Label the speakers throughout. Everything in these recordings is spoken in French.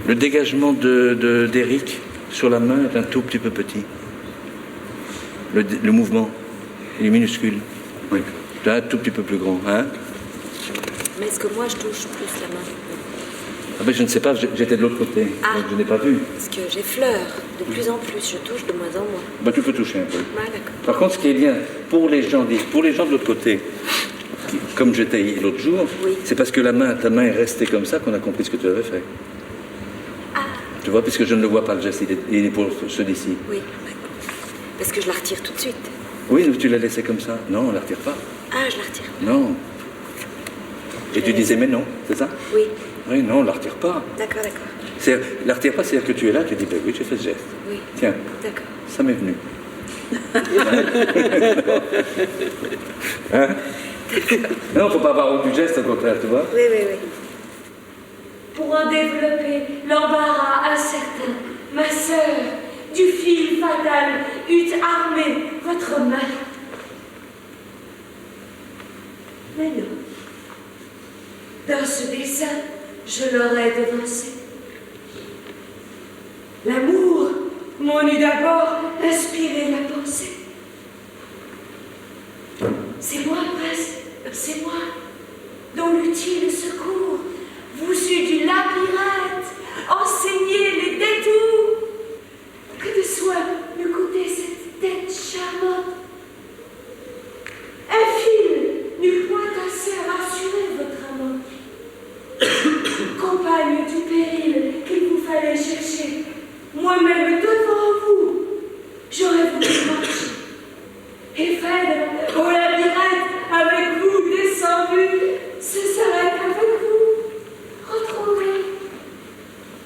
Speaker 1: Le dégagement d'Éric sur la main est un tout petit peu petit. Le mouvement, il est minuscule. Oui. Là, un tout petit peu plus grand. Hein?
Speaker 2: Mais est-ce que moi, je touche plus la main?
Speaker 1: Ah ben, je ne sais pas, j'étais de l'autre côté, donc je n'ai pas vu.
Speaker 2: Parce que j'effleure de plus en plus, je touche de moins en moins.
Speaker 1: Ben, tu peux toucher un peu.
Speaker 2: Ouais, d'accord.
Speaker 1: Par contre, ce qui est bien, pour les gens de l'autre côté, comme j'étais l'autre jour, oui. C'est parce que ta main est restée comme ça qu'on a compris ce que tu avais fait. Ah. Tu vois, puisque je ne le vois pas, le geste, il est pour ceux d'ici.
Speaker 2: Oui, parce que je la retire tout de suite.
Speaker 1: Oui, tu l'as laissé comme ça. Non, on ne la retire pas.
Speaker 2: Ah, je la retire.
Speaker 1: Non. Et tu disais, mais non, c'est ça?
Speaker 2: Oui.
Speaker 1: Oui, non, on ne la retire pas.
Speaker 2: D'accord, d'accord.
Speaker 1: La retire pas, c'est-à-dire que tu es là, tu dis, ben oui, j'ai fait ce geste.
Speaker 2: Oui.
Speaker 1: Tiens,
Speaker 2: d'accord.
Speaker 1: Ça m'est venu. Hein? Non, il ne faut pas avoir honte du geste, au contraire, tu vois?
Speaker 2: Oui, oui, oui.
Speaker 3: Pour en développer l'embarras incertain, ma sœur, du fil fatal, eût armé votre main. Mais non. Dans ce dessin, je l'aurais devancé. L'amour m'en eût d'abord inspiré la pensée. C'est moi, prince, c'est moi, dont l'utile secours vous eût du labyrinthe enseigné les détours. Que de soin me coûtait cette tête charmante. Un fil n'eût point assez rassuré votre amant. Compagne du péril qu'il vous fallait chercher, moi-même devant vous, j'aurais voulu marcher. Et Phèdre, au labyrinthe, avec vous descendu, ce serait avec vous, retrouvé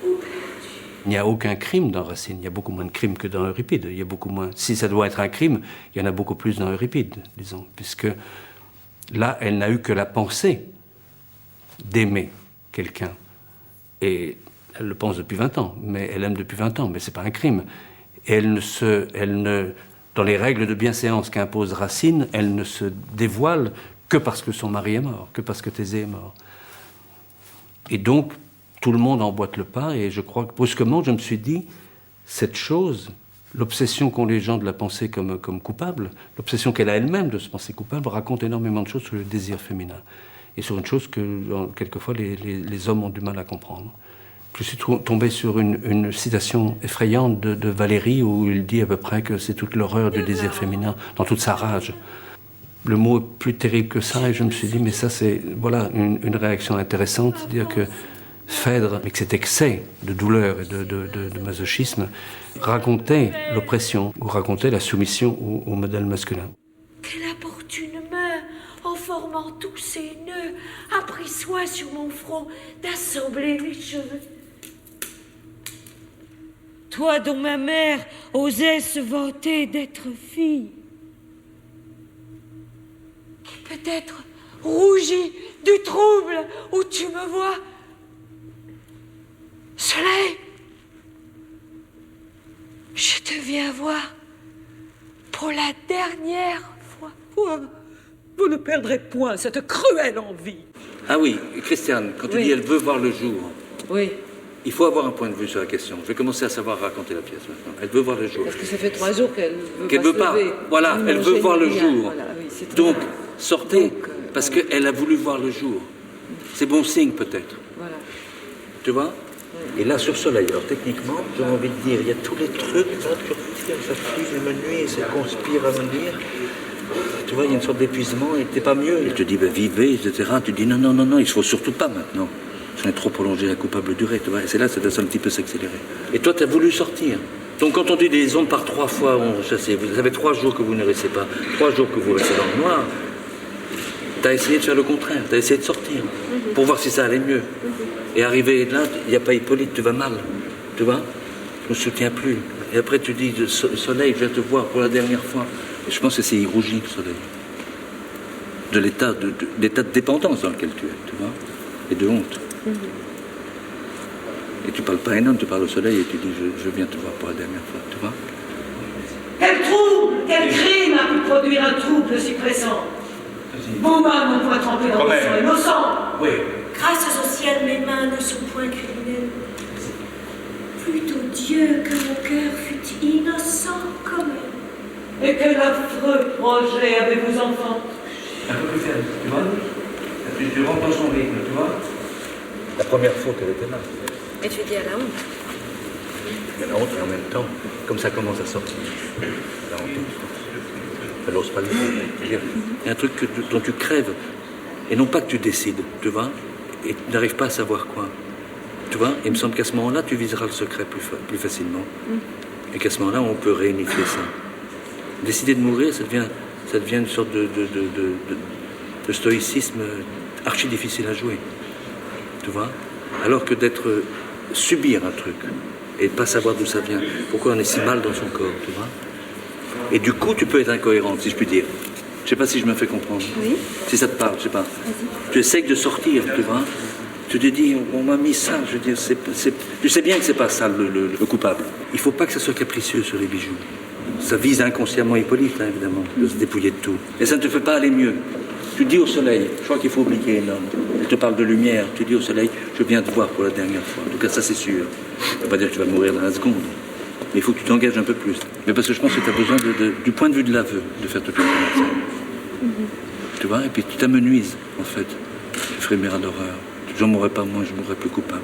Speaker 3: ou perdu.
Speaker 4: Il n'y a aucun crime dans Racine. Il y a beaucoup moins de crimes que dans Euripide. Il y a beaucoup moins. Si ça doit être un crime, il y en a beaucoup plus dans Euripide, disons, puisque là, elle n'a eu que la pensée d'aimer quelqu'un. Et elle le pense depuis 20 ans, mais elle aime depuis 20 ans, mais ce n'est pas un crime. Et dans les règles de bienséance qu'impose Racine, elle ne se dévoile que parce que son mari est mort, que parce que Thésée est mort. Et donc, tout le monde emboîte le pas, et je crois que brusquement, je me suis dit, cette chose, l'obsession qu'ont les gens de la penser comme coupable, l'obsession qu'elle a elle-même de se penser coupable, raconte énormément de choses sur le désir féminin. Et sur une chose que, quelquefois, les hommes ont du mal à comprendre. Je suis tombé sur une citation effrayante de Valérie, où il dit à peu près que c'est toute l'horreur du désir féminin, dans toute sa rage. Le mot est plus terrible que ça, et je me suis dit, mais ça, c'est voilà, une réaction intéressante, c'est-à-dire que Phèdre, avec cet excès de douleur et de masochisme, racontait l'oppression, ou racontait la soumission au modèle masculin.
Speaker 3: Quelle opportune main, en formant tous ces nœuds, a pris soin sur mon front d'assembler mes cheveux. Toi dont ma mère osait se vanter d'être fille, qui peut-être rougis du trouble où tu me vois. Soleil, je te viens voir pour la dernière fois.
Speaker 5: Vous ne perdrez point cette cruelle envie.
Speaker 1: Ah oui, Christiane, quand tu dis elle veut voir le jour,
Speaker 5: oui.
Speaker 1: Il faut avoir un point de vue sur la question. Je vais commencer à savoir raconter la pièce maintenant. Elle veut voir le jour.
Speaker 5: Parce que ça fait 3 jours qu'elle
Speaker 1: veut
Speaker 5: pas se
Speaker 1: pas.
Speaker 5: lever.
Speaker 1: Voilà, elle veut voir le jour.
Speaker 5: Voilà, oui,
Speaker 1: donc, sortez, parce qu'elle a voulu voir le jour. C'est bon signe, peut-être.
Speaker 5: Voilà.
Speaker 1: Tu vois? Oui. Et là, sur Soleil, alors techniquement, j'ai envie de dire, il y a tous les trucs, ça file, elle me nuit, ça conspire à me dire. Tu vois, il y a une sorte d'épuisement, et t'es pas mieux. Elle te dit, vivez, etc. Tu dis, non, il faut surtout pas maintenant. Ça a trop prolongé la coupable durée, tu vois. Et c'est là, ça doit un petit peu s'accélérer. Et toi, tu as voulu sortir. Donc, quand on dit des ondes par 3 fois ont chassé, vous avez 3 jours que vous ne restez pas, 3 jours que vous restez dans le noir, tu as essayé de faire le contraire, tu as essayé de sortir, pour voir si ça allait mieux. Et arrivé là, il n'y a pas Hippolyte, tu vas mal, tu vois. Je ne me soutiens plus. Et après, tu dis, Soleil, je viens te voir pour la dernière fois. Et je pense que c'est il rougit, le Soleil. De l'état de dépendance dans lequel tu es, tu vois, et de honte. Et tu parles pas à un homme, tu parles au Soleil et tu dis je viens te voir pour la dernière fois, tu vois.
Speaker 6: Quel trouble, quel crime a pu produire un trouble si pressant? Vos mains n'ont point trempé dans le sang innocent.
Speaker 1: Oui.
Speaker 3: Grâce au ciel, mes mains ne sont point criminelles. Dieu, que mon cœur fût innocent comme elle.
Speaker 6: Et quel affreux projet avez-vous, enfant?
Speaker 4: Un peu plus ferme, tu vois. Tu rentres dans son rythme, tu vois.
Speaker 1: La première faute, elle était là.
Speaker 2: Et tu dis à la honte.
Speaker 1: Il y a la honte et en même temps, comme ça commence à sortir, la honte, elle n'ose pas le dire. Il y a un truc dont tu crèves, et non pas que tu décides, tu vois, et tu n'arrives pas à savoir quoi. Tu vois, il me semble qu'à ce moment-là, tu viseras le secret plus facilement. Et qu'à ce moment-là, on peut réunifier ça. Décider de mourir, ça devient une sorte de stoïcisme archi difficile à jouer. Tu vois? Alors que subir un truc et pas savoir d'où ça vient. Pourquoi on est si mal dans son corps, tu vois? Et du coup, tu peux être incohérente, si je puis dire. Je sais pas si je me fais comprendre.
Speaker 2: Oui.
Speaker 1: Si ça te parle, je sais pas. Tu essayes de sortir, tu vois? Tu te dis, on m'a mis ça, je veux dire, tu sais bien que c'est pas ça le coupable. Il faut pas que ça soit capricieux sur les bijoux. Ça vise inconsciemment Hippolyte, hein, évidemment, de se dépouiller de tout. Et ça ne te fait pas aller mieux. Tu dis au soleil, je crois qu'il faut oublier un homme. Je te parle de lumière, tu dis au soleil, je viens te voir pour la dernière fois. En tout cas, ça c'est sûr. Ça ne veut pas dire que tu vas mourir dans la seconde. Mais il faut que tu t'engages un peu plus. Mais parce que je pense que tu as besoin, du point de vue de l'aveu, de faire toute la conversation. Tu vois, et puis tu t'amenuises, en fait. Tu frémiras d'horreur. J'en mourrai pas moins, je mourrai plus coupable.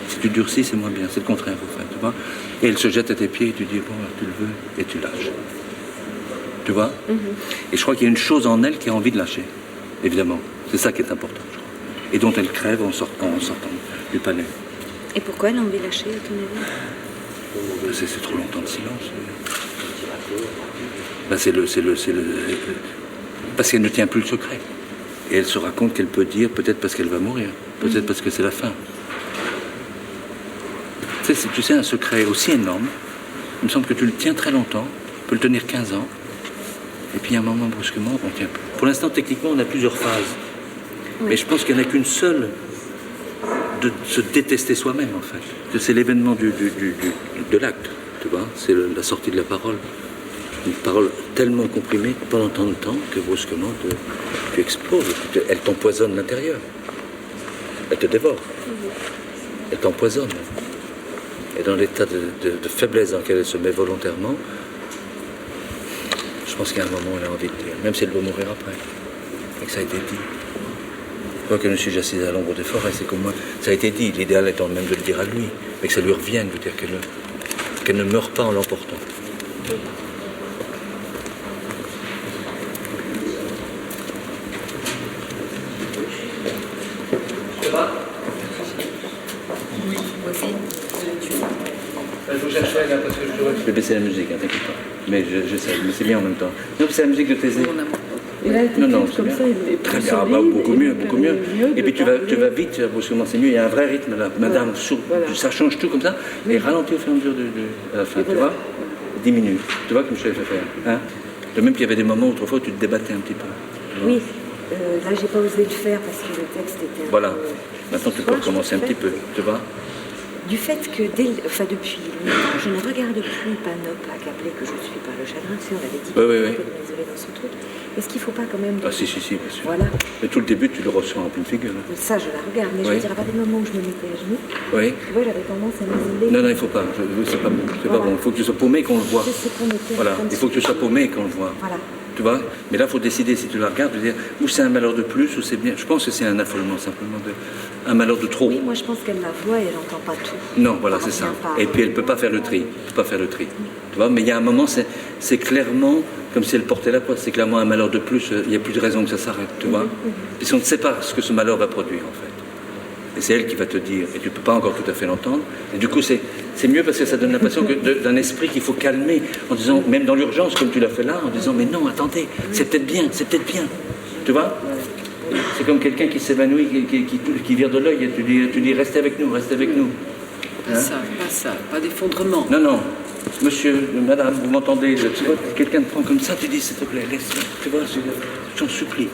Speaker 1: Si tu durcis, c'est moins bien. C'est le contraire, en fait. Tu vois. Et elle se jette à tes pieds et tu dis, bon, tu le veux, et tu lâches. Tu vois? Et je crois qu'il y a une chose en elle qui a envie de lâcher, évidemment. C'est ça qui est important, je crois. Et dont elle crève en sortant du palais.
Speaker 2: Et pourquoi elle a envie de lâcher, à ton avis?
Speaker 1: C'est trop longtemps de silence. Parce qu'elle ne tient plus le secret. Et elle se raconte qu'elle peut dire, peut-être parce qu'elle va mourir, peut-être parce que c'est la fin. Tu sais, un secret aussi énorme, il me semble que tu le tiens très longtemps, tu peux le tenir 15 ans, et puis à un moment, brusquement, on tient plus. Pour l'instant, techniquement, on a plusieurs phases. Mais je pense qu'il n'y en a qu'une seule, de se détester soi-même, en fait. C'est l'événement de l'acte, tu vois, c'est la sortie de la parole. Une parole tellement comprimée pendant tant de temps que brusquement, tu exploses. Elle t'empoisonne l'intérieur. Elle te dévore. Elle t'empoisonne. Et dans l'état de faiblesse dans lequel elle se met volontairement, je pense qu'à un moment, elle a envie de dire, même si elle doit mourir après, et que ça a été dit. Moi, que je suis assise à l'ombre des forêts, c'est comme moi, ça a été dit, l'idéal étant même de le dire à lui, mais que ça lui revienne, de dire qu'elle ne meurt pas en l'emportant. Ça va?
Speaker 2: Oui, aussi.
Speaker 1: Je vous cherchais là parce que je vais baisser la musique, hein, t'inquiète pas. Mais j'essaie, mais c'est bien en même temps. Non, c'est la musique de Thésée.
Speaker 5: Et là,
Speaker 1: Non, c'est
Speaker 5: comme
Speaker 1: bien.
Speaker 5: ça, il est plus
Speaker 1: Très bien,
Speaker 5: solide,
Speaker 1: beaucoup mieux, beaucoup mieux. Et puis tu vas
Speaker 5: mieux.
Speaker 1: vite, brusquement, c'est mieux, il y a un vrai rythme là. Madame, ça change tout comme ça, et ralentit au fur et à mesure à la fin, tu vois? Diminue. Tu vois comme je t'avais fait faire, hein? De même qu'il y avait des moments où autrefois tu te débattais un petit peu.
Speaker 2: Oui, là j'ai pas osé le faire parce que le texte était
Speaker 1: Voilà. Maintenant tu peux recommencer un petit peu, tu vois?
Speaker 2: Du fait que, depuis longtemps, je ne regarde plus Panop à Caplet que je suis par le chagrin, tu sais, on l'avait dit,
Speaker 1: Oui.
Speaker 2: de m'isoler dans son truc. Est-ce qu'il ne faut pas quand même...
Speaker 1: Ah si, bien sûr.
Speaker 2: Voilà.
Speaker 1: Mais tout le début, tu le reçois en pleine figure. Hein.
Speaker 2: Ça, je la regarde, mais je veux dire, à partir du moment où je me mettais à genoux,
Speaker 1: Oui.
Speaker 2: tu vois, j'avais tendance à m'isoler.
Speaker 1: Non, il faut pas. C'est pas bon. C'est pas bon. Il faut que tu sois paumé et qu'on le voit.
Speaker 2: Je sais qu'on était
Speaker 1: Voilà. Il faut que tu sois paumé et qu'on le voit.
Speaker 2: Voilà.
Speaker 1: Tu vois? Mais là, il faut décider si tu la regardes, de dire ou c'est un malheur de plus ou c'est bien. Je pense que c'est un affolement simplement, un malheur de trop.
Speaker 2: Oui, moi je pense qu'elle la voit et elle n'entend pas tout.
Speaker 1: Non, voilà, c'est ça. Et puis elle peut pas faire le tri. Elle peut pas faire le tri. Tu vois? Mais il y a un moment, c'est clairement comme si elle portait la poisse. C'est clairement un malheur de plus. Il n'y a plus de raison que ça s'arrête. Tu vois? Puisqu'on ne sait pas ce que ce malheur va produire en fait. Et c'est elle qui va te dire, et tu ne peux pas encore tout à fait l'entendre. Et du coup, c'est mieux parce que ça donne l'impression d'un esprit qu'il faut calmer, en disant, même dans l'urgence, comme tu l'as fait là, en disant, mais non, attendez, c'est peut-être bien. Tu vois? C'est comme quelqu'un qui s'évanouit, qui vire de l'œil, et tu dis, restez avec nous.
Speaker 5: Pas ça, pas d'effondrement.
Speaker 1: Non. Monsieur, madame, vous m'entendez? Tu vois, quelqu'un te prend comme ça, tu dis, s'il te plaît, laisse-moi. Tu vois, je t'en supplie,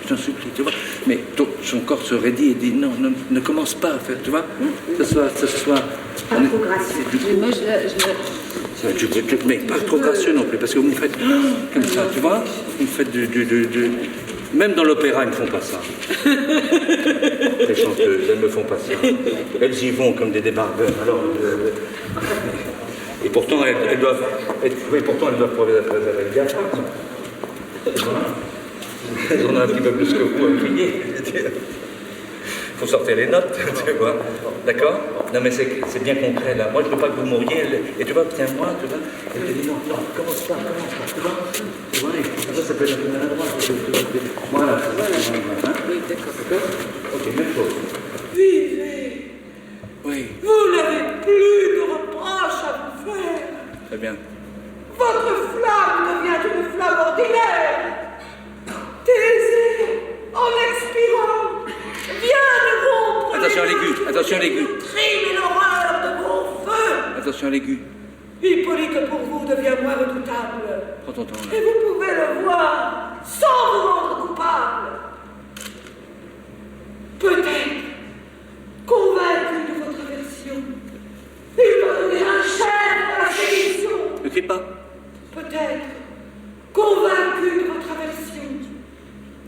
Speaker 1: tu vois. Mais son corps se raidit et dit, non, ne commence pas à faire, tu vois. Que ce soit...
Speaker 2: Pas trop gracieux.
Speaker 5: Moi,
Speaker 1: Mais pas trop gracieux non plus, parce que vous me faites comme ça, tu vois. Vous me faites Même dans l'opéra, ils ne font pas ça. Les chanteuses, elles ne font pas ça. Elles y vont comme des débardeurs. Alors, Et pourtant, elles doivent être... Oui, pourtant, elles doivent prouver le diaphragme. Elles en ont un petit peu plus que vous à plier. Il faut sortir les notes, tu vois. D'accord? Non, mais c'est bien concret, là. Moi, je ne veux pas que vous mouriez. Et tu vois, tiens-moi, tu vois. Et tu dis, non, commence pas, tu vois. Tu vois, et ça peut être un peu maladroit. Voilà. Oui, d'accord. Ok, même chose.
Speaker 3: Vivez.
Speaker 1: Oui.
Speaker 3: Vous n'avez plus de reproches à vous faire.
Speaker 1: Très bien.
Speaker 3: Votre flamme devient une flamme ordinaire. Thésée, en expirant, vient de rompre
Speaker 1: Attention à l'aigu, attention à l'aigu.
Speaker 3: le crime et l'horreur de mon feu.
Speaker 1: Attention à l'aigu.
Speaker 3: Hippolyte pour vous devient moins redoutable.
Speaker 1: Prends ton temps, là.
Speaker 3: Et vous pouvez le voir sans vous rendre coupable. Peut-être, convaincu de votre aversion, il va donner un chef à la sédition.
Speaker 1: Ne crie pas.
Speaker 3: Peut-être, convaincu de votre aversion,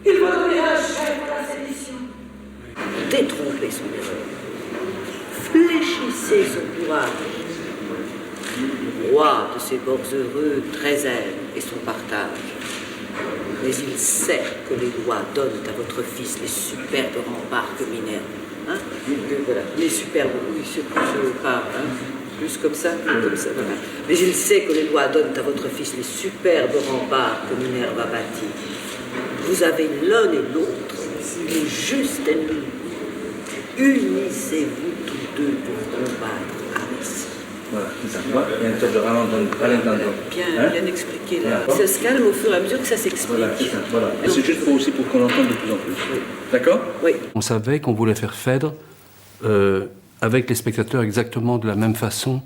Speaker 3: il va donner un chef à la sédition.
Speaker 6: Détrompez son erreur. Fléchissez son courage. Le roi de ces bords heureux très aime et son partage. Mais il sait que les lois donnent à votre fils les superbes remparts que Minerve. Hein? Voilà. Les superbes, oui, c'est plus pas, hein? Plus comme ça, voilà. Mais il sait que les lois donnent à votre fils les superbes remparts que Minerve a bâtis. Vous avez l'un et l'autre, les justes ennemis. Unissez-vous tous deux pour combattre Aricie.
Speaker 1: Voilà, c'est ça. Il y a une sorte de ralentissement.
Speaker 6: Bien expliqué là. Ça se calme au fur et à mesure que ça s'explique.
Speaker 1: Voilà, c'est ça. Voilà. Et c'est juste aussi pour qu'on l'entende de plus en plus.
Speaker 6: Oui.
Speaker 1: D'accord?
Speaker 6: Oui.
Speaker 4: On savait qu'on voulait faire Phèdre avec les spectateurs exactement de la même façon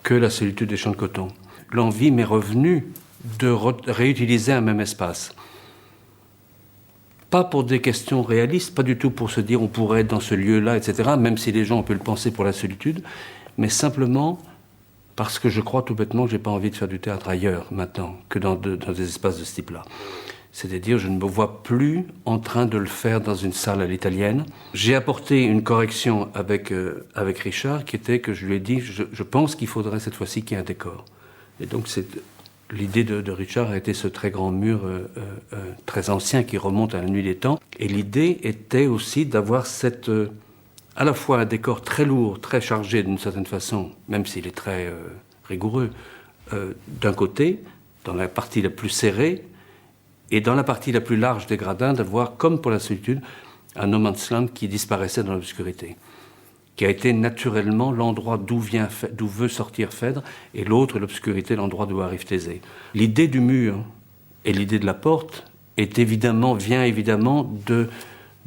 Speaker 4: que la solitude des champs de coton. L'envie m'est revenue de réutiliser un même espace. Pas pour des questions réalistes, pas du tout pour se dire on pourrait être dans ce lieu-là, etc., même si les gens ont pu le penser pour la solitude, mais simplement parce que je crois tout bêtement que je n'ai pas envie de faire du théâtre ailleurs maintenant que dans des espaces de ce type-là. C'est-à-dire, je ne me vois plus en train de le faire dans une salle à l'italienne. J'ai apporté une correction avec Richard, qui était que je lui ai dit, je pense qu'il faudrait cette fois-ci qu'il y ait un décor. Et donc, l'idée de Richard a été ce très grand mur très ancien qui remonte à la nuit des temps. Et l'idée était aussi d'avoir à la fois un décor très lourd, très chargé d'une certaine façon, même s'il est très rigoureux, d'un côté, dans la partie la plus serrée, et dans la partie la plus large des gradins, d'avoir, comme pour la solitude, un no man's land qui disparaissait dans l'obscurité, qui a été naturellement l'endroit d'où veut sortir Phèdre, et l'autre, l'obscurité, l'endroit d'où arrive Thésée. L'idée du mur et l'idée de la porte vient évidemment de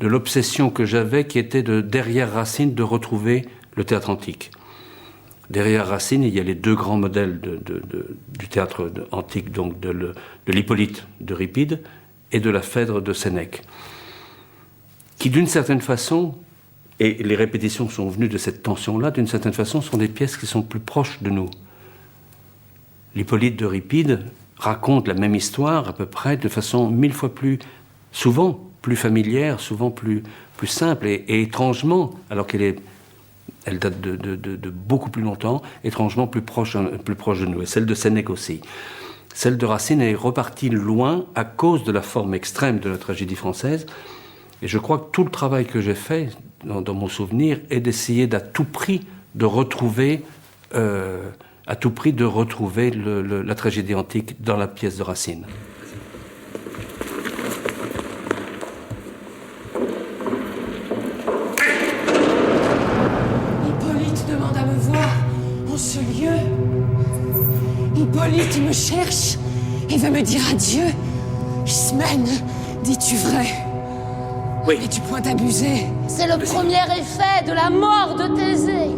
Speaker 4: l'obsession que j'avais, qui était derrière Racine, de retrouver le théâtre antique. Derrière Racine, il y a les deux grands modèles du théâtre antique, donc de l'Hippolyte d'Euripide et de la Phèdre de Sénèque, qui d'une certaine façon, et les répétitions sont venues de cette tension-là, d'une certaine façon, sont des pièces qui sont plus proches de nous. L'Hippolyte d'Euripide raconte la même histoire, à peu près, de façon 1000 fois souvent plus familière, souvent plus simple, et étrangement, alors qu'elle date de beaucoup plus longtemps, étrangement plus proche de nous, et celle de Sénèque aussi. Celle de Racine est repartie loin à cause de la forme extrême de la tragédie française, et je crois que tout le travail que j'ai fait, dans mon souvenir, est d'essayer à tout prix de retrouver la tragédie antique dans la pièce de Racine.
Speaker 7: Ce lieu. Hippolyte, il me cherche. Il veut me dire adieu. Ismène, dis-tu vrai?
Speaker 1: Oui.
Speaker 7: Es-tu point abusé?
Speaker 8: C'est le premier effet de la mort de Thésée.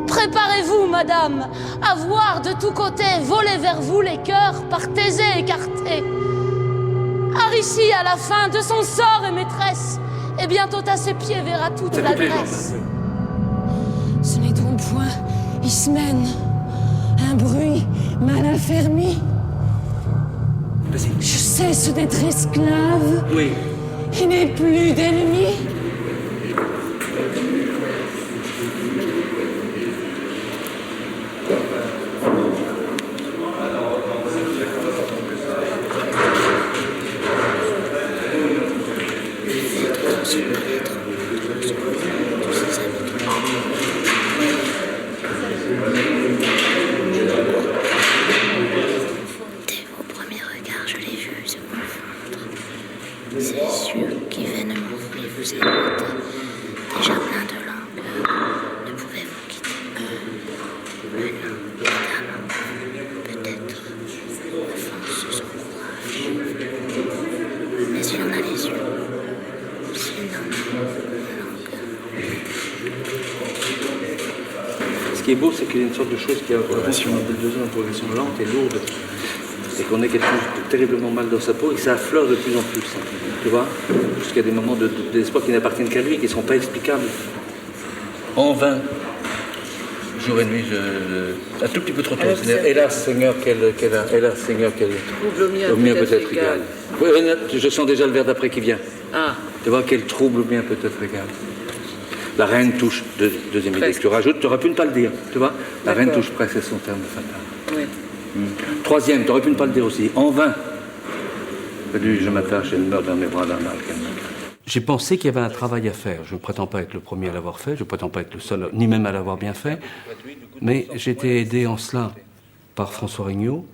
Speaker 8: Préparez-vous, madame, à voir de tous côtés voler vers vous les cœurs par Thésée écartés. Aricie, à la fin de son sort et maîtresse, et bientôt à ses pieds verra toute la Grèce.
Speaker 7: Ce n'est donc point Ismène, un bruit mal affermi.
Speaker 1: Vas-y.
Speaker 7: Je cesse d'être esclave.
Speaker 1: Oui.
Speaker 7: Il n'est plus d'ennemi.
Speaker 1: qui est beau, c'est qu'il y a une sorte de chose qui a une progression lente et lourde. Et qu'on ait quelque chose de terriblement mal dans sa peau et que ça affleure de plus en plus. Tu vois? Jusqu'à des moments de désespoir qui n'appartiennent qu'à lui, qui ne sont pas explicables. En vain, jour et nuit, un tout petit peu trop tôt. Hélas, Seigneur, hélas, Seigneur, trouble au mien peut-être égal. Oui, je sens déjà le vers d'après qui vient.
Speaker 6: Ah.
Speaker 1: Tu vois, quel trouble au mien peut-être égal. La reine touche, deuxième idée que tu rajoutes, tu aurais pu ne pas le dire, tu vois? La reine touche presque son terme fatal.
Speaker 6: Oui.
Speaker 1: Troisième, tu aurais pu ne pas le dire aussi. En vain. Je m'attache et meurs dans mes bras d'un mal.
Speaker 4: J'ai pensé qu'il y avait un travail à faire. Je ne prétends pas être le premier à l'avoir fait, je ne prétends pas être le seul, ni même à l'avoir bien fait. Mais j'ai été aidé en cela par François Regnault,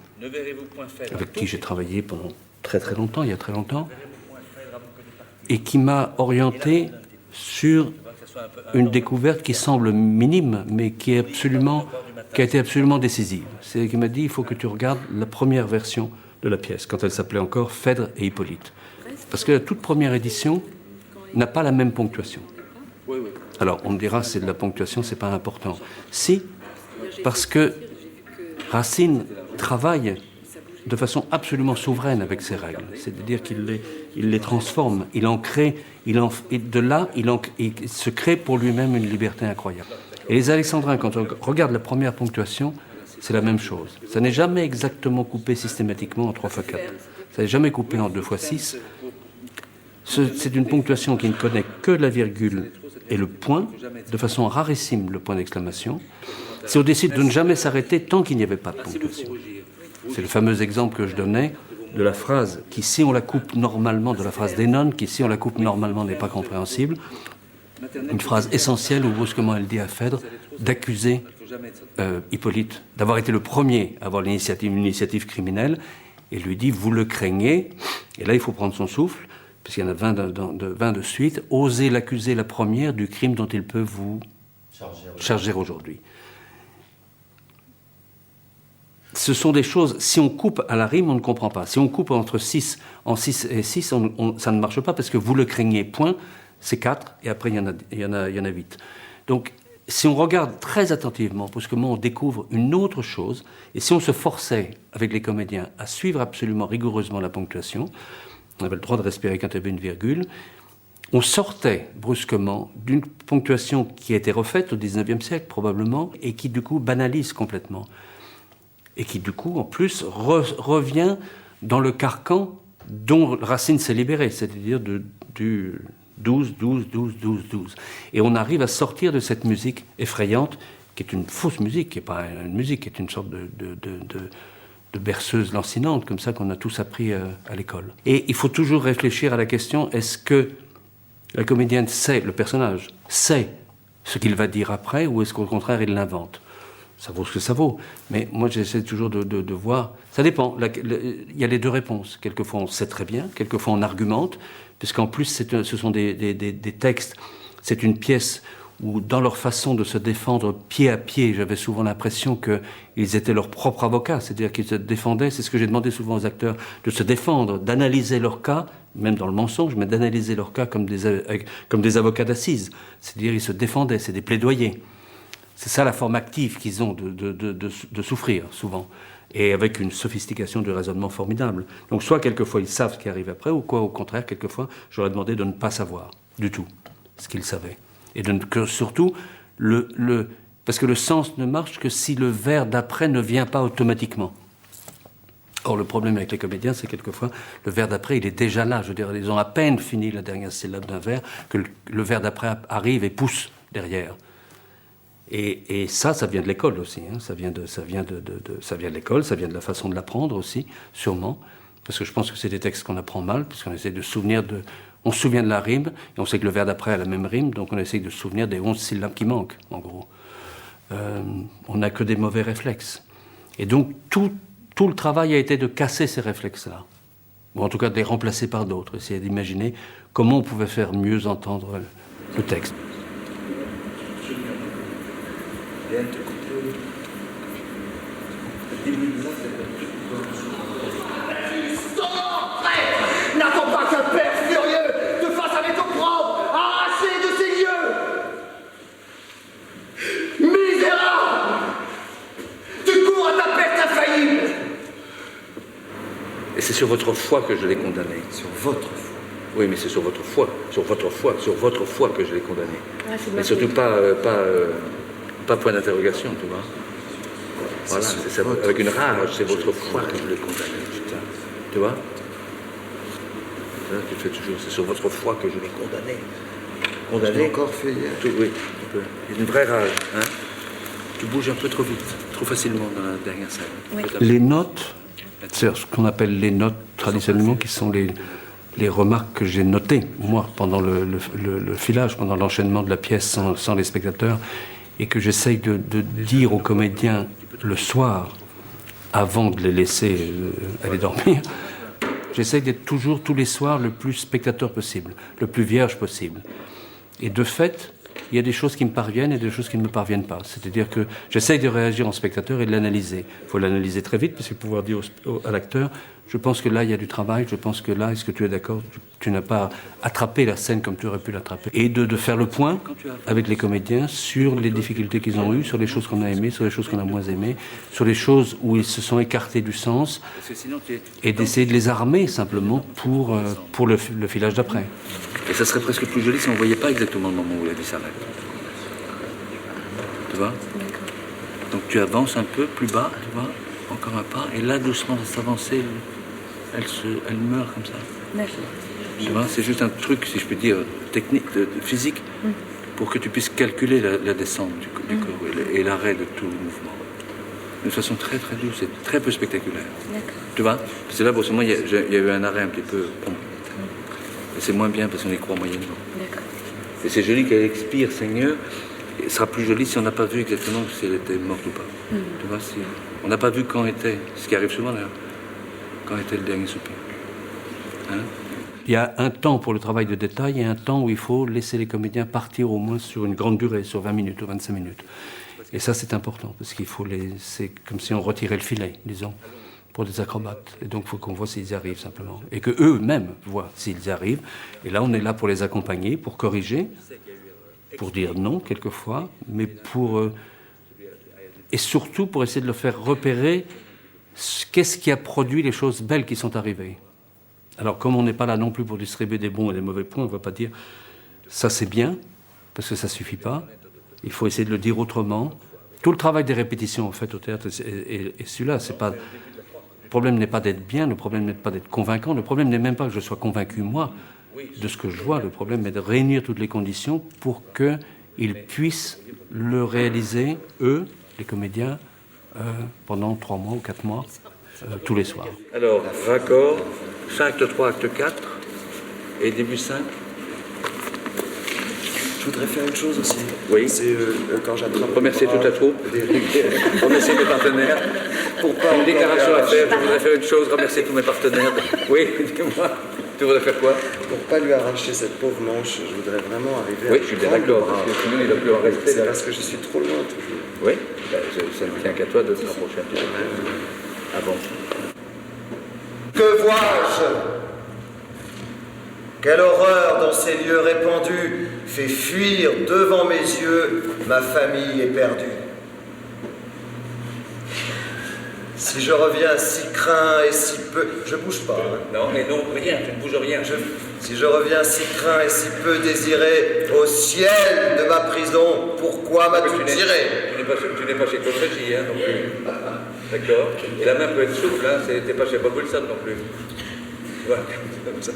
Speaker 4: avec qui j'ai travaillé pendant très très longtemps, il y a très longtemps, et qui m'a orienté sur une découverte qui semble minime, mais qui a été absolument décisive. C'est qu'il m'a dit, il faut que tu regardes la première version de la pièce, quand elle s'appelait encore Phèdre et Hippolyte. Parce que la toute première édition n'a pas la même ponctuation. Alors, on me dira, c'est de la ponctuation, c'est pas important. Si, parce que Racine travaille de façon absolument souveraine avec ses règles. C'est-à-dire qu'il les transforme, il en crée, et de là, il se crée pour lui-même une liberté incroyable. Et les alexandrins, quand on regarde la première ponctuation, c'est la même chose. Ça n'est jamais exactement coupé systématiquement en 3x4. Ça n'est jamais coupé en 2x6. C'est une ponctuation qui ne connaît que la virgule et le point, de façon rarissime, le point d'exclamation. Si on décide de ne jamais s'arrêter tant qu'il n'y avait pas de ponctuation. C'est le fameux exemple que je donnais de la phrase qui, si on la coupe normalement, de la phrase d'Hénon, qui, si on la coupe normalement, n'est pas compréhensible. Une phrase essentielle où brusquement elle dit à Phèdre d'accuser Hippolyte, d'avoir été le premier à avoir une initiative criminelle, et lui dit, vous le craignez, et là il faut prendre son souffle, puisqu'il y en a 20 de suite, osez l'accuser la première du crime dont il peut vous charger aujourd'hui. Ce sont des choses, si on coupe à la rime, on ne comprend pas. Si on coupe entre 6 et 6, ça ne marche pas, parce que vous le craignez, point, c'est 4, et après il y en a 8. Donc, si on regarde très attentivement, brusquement, on découvre une autre chose, et si on se forçait, avec les comédiens, à suivre absolument rigoureusement la ponctuation, on avait le droit de respirer quand il y avait une virgule, on sortait brusquement d'une ponctuation qui a été refaite au XIXe siècle, probablement, et qui, du coup, banalise complètement. Et qui, du coup, en plus, revient dans le carcan dont Racine s'est libéré, c'est-à-dire du 12, 12, 12, 12, 12. Et on arrive à sortir de cette musique effrayante, qui est une fausse musique, qui n'est pas une musique, qui est une sorte de berceuse lancinante, comme ça qu'on a tous appris à l'école. Et il faut toujours réfléchir à la question, est-ce que la comédienne sait, le personnage, sait ce qu'il va dire après, ou est-ce qu'au contraire, il l'invente ? Ça vaut ce que ça vaut. Mais moi, j'essaie toujours de voir. Ça dépend. Il y a les deux réponses. Quelquefois, on sait très bien. Quelquefois, on argumente. Puisqu'en plus, ce sont des textes. C'est une pièce où, dans leur façon de se défendre pied à pied, j'avais souvent l'impression qu'ils étaient leurs propres avocats. C'est-à-dire qu'ils se défendaient. C'est ce que j'ai demandé souvent aux acteurs, de se défendre, d'analyser leur cas, même dans le mensonge, mais d'analyser leur cas comme des avocats d'assises. C'est-à-dire qu'ils se défendaient. C'est des plaidoyers. C'est ça la forme active qu'ils ont de souffrir, souvent, et avec une sophistication du raisonnement formidable. Donc soit quelquefois ils savent ce qui arrive après, ou quoi, au contraire, quelquefois, j'aurais demandé de ne pas savoir du tout ce qu'ils savaient. Et que surtout, parce que le sens ne marche que si le vers d'après ne vient pas automatiquement. Or, le problème avec les comédiens, c'est quelquefois, le vers d'après, il est déjà là. Je veux dire, ils ont à peine fini la dernière syllabe d'un vers, que le vers d'après arrive et pousse derrière. Et ça vient de l'école aussi. Hein. Ça vient de l'école, ça vient de la façon de l'apprendre aussi, sûrement. Parce que je pense que c'est des textes qu'on apprend mal, puisqu'on essaie de se souvenir on se souvient de la rime, et on sait que le vers d'après a la même rime, donc on essaie de se souvenir des 11 syllabes qui manquent, en gros. On n'a que des mauvais réflexes. Et donc, tout le travail a été de casser ces réflexes-là. Ou en tout cas, de les remplacer par d'autres. Essayer d'imaginer comment on pouvait faire mieux entendre le texte.
Speaker 9: N'attends pas qu'un père furieux te fasse avec opprobre arracher de ces lieux. Misérable,
Speaker 1: sur votre foi que je l'ai condamné.
Speaker 9: Sur votre foi.
Speaker 1: Oui, mais c'est sur votre foi, sur votre foi, sur votre foi que je l'ai condamné.
Speaker 2: Ah, c'est de
Speaker 1: Mais
Speaker 2: ma
Speaker 1: surtout
Speaker 2: faute.
Speaker 1: pas point d'interrogation, tu vois. Voilà, c'est ça, avec une rage, c'est votre foi que je l'ai condamné, putain. Tu vois? Là, tu fais toujours, c'est sur votre foi que je l'ai condamné.
Speaker 9: Je l'ai
Speaker 1: Condamné.
Speaker 9: encore fait hier.
Speaker 1: Oui, un peu. Il y a une vraie rage, hein. Tu bouges un peu trop vite, trop facilement dans la dernière scène.
Speaker 2: Oui.
Speaker 4: Les notes, c'est ce qu'on appelle les notes traditionnellement, qui sont les remarques que j'ai notées, moi, pendant le filage, pendant l'enchaînement de la pièce sans les spectateurs, et que j'essaye de dire aux comédiens le soir, avant de les laisser aller dormir. J'essaye d'être toujours, tous les soirs, le plus spectateur possible, le plus vierge possible. Et de fait, il y a des choses qui me parviennent et des choses qui ne me parviennent pas. C'est-à-dire que j'essaye de réagir en spectateur et de l'analyser. Il faut l'analyser très vite, parce qu'il faut pouvoir dire à l'acteur, je pense que là, il y a du travail, je pense que là, est-ce que tu es d'accord, tu n'as pas attrapé la scène comme tu aurais pu l'attraper. Et de faire le point avec les comédiens sur les difficultés qu'ils ont eues, sur les choses qu'on a aimées, sur les choses qu'on a moins aimées, sur les choses où ils se sont écartés du sens, et d'essayer de les armer simplement pour le filage d'après.
Speaker 1: Et ça serait presque plus joli si on ne voyait pas exactement le moment où la vie s'arrête. Tu vois? Donc tu avances un peu plus bas, tu vois, encore un pas, et là doucement, cette avancée, elle meurt comme ça.
Speaker 2: D'accord.
Speaker 1: Tu vois, c'est juste un truc, si je peux dire, technique, physique, pour que tu puisses calculer la descente du corps et l'arrêt de tout le mouvement. De façon très très douce et très peu spectaculaire.
Speaker 2: D'accord.
Speaker 1: Tu vois? Parce que là, pour ce moment, il y a eu un arrêt un petit peu. Et c'est moins bien parce qu'on y croit moyennement.
Speaker 2: D'accord.
Speaker 1: Et c'est joli qu'elle expire, Seigneur. Et ce sera plus joli si on n'a pas vu exactement si elle était morte ou pas. Tu vois, si on n'a pas vu quand était, ce qui arrive souvent d'ailleurs, quand était le dernier soupir. Hein?
Speaker 4: Il y a un temps pour le travail de détail et un temps où il faut laisser les comédiens partir au moins sur une grande durée, sur 20 minutes ou 25 minutes. Et ça, c'est important, parce qu'il faut c'est comme si on retirait le filet, disons, pour des acrobates. Et donc, il faut qu'on voit s'ils y arrivent, simplement. Et qu'eux-mêmes voient s'ils y arrivent. Et là, on est là pour les accompagner, pour corriger, pour dire non, quelquefois, mais et surtout pour essayer de leur faire repérer qu'est-ce qui a produit les choses belles qui sont arrivées. Alors, comme on n'est pas là non plus pour distribuer des bons et des mauvais points, on ne va pas dire ça c'est bien, parce que ça ne suffit pas. Il faut essayer de le dire autrement. Tout le travail des répétitions, en fait, au théâtre, est celui-là. C'est pas... Le problème n'est pas d'être bien, le problème n'est pas d'être convaincant, le problème n'est même pas que je sois convaincu, moi, de ce que je vois. Le problème est de réunir toutes les conditions pour qu'ils puissent le réaliser, eux, les comédiens, pendant 3 mois ou 4 mois, tous les soirs.
Speaker 1: Alors, raccord, fin acte 3, acte 4, et début 5.
Speaker 9: Je voudrais faire une chose aussi.
Speaker 1: Oui.
Speaker 9: C'est quand j'attrape.
Speaker 1: Remercier toute la troupe, remercier mes partenaires.
Speaker 9: Pour pas
Speaker 1: Une déclaration à faire, je voudrais faire une chose, remercier tous mes partenaires. Oui, dis-moi, tu voudrais faire quoi?
Speaker 9: Pour pas lui arracher cette pauvre manche, je voudrais vraiment arriver
Speaker 1: Oui,
Speaker 9: à
Speaker 1: je suis bien
Speaker 9: prendre
Speaker 1: d'accord,
Speaker 9: le bras.
Speaker 1: parce que sinon il ne doit plus en rester.
Speaker 9: C'est parce que je suis trop loin toujours.
Speaker 1: Oui, ça ne tient qu'à toi de te rapprocher un petit peu. Ah bon?
Speaker 10: Que vois-je? Quelle horreur dans ces lieux répandus fait fuir devant mes yeux ma famille éperdue. Si je reviens si craint et si peu... Je bouge pas, hein.
Speaker 1: Non, mais non, rien, tu ne bouges rien.
Speaker 10: Si je reviens si craint et si peu désiré au ciel de ma prison, pourquoi m'as-tu tiré?
Speaker 1: Tu n'es pas chez Contregie, hein, non plus. D'accord. Et la main peut être souple, hein, tu n'es pas chez Bob Wilson non plus. Voilà, comme ça.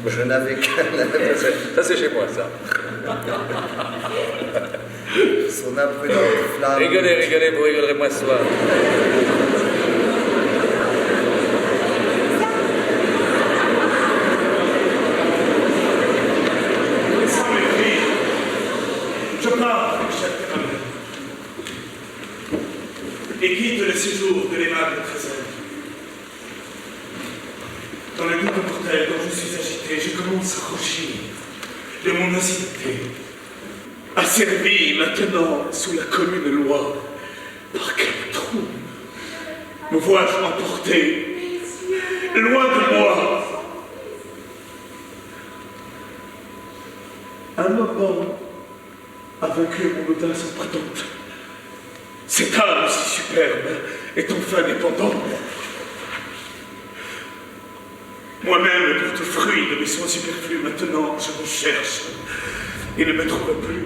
Speaker 10: Je n'avais qu'un...
Speaker 1: Ça, c'est chez moi, ça.
Speaker 10: Son imprudente flamme...
Speaker 1: Rigolez, vous rigolerez moins ce soir.
Speaker 11: Je pars, cher Caramel, et quitte le séjour de l'aimable Trésor. Dans le doute mortel dont je suis agité, je commence à rougir de mon ancienneté, asservi maintenant sous la commune loi. Par quel trou me vois-je emporté, loin de moi? Un moment a vaincu mon audace ardente. Cette âme si superbe est enfin dépendant. Moi-même, le porte-fruit de mes soins superflus, maintenant, je vous cherche et ne me trouve plus.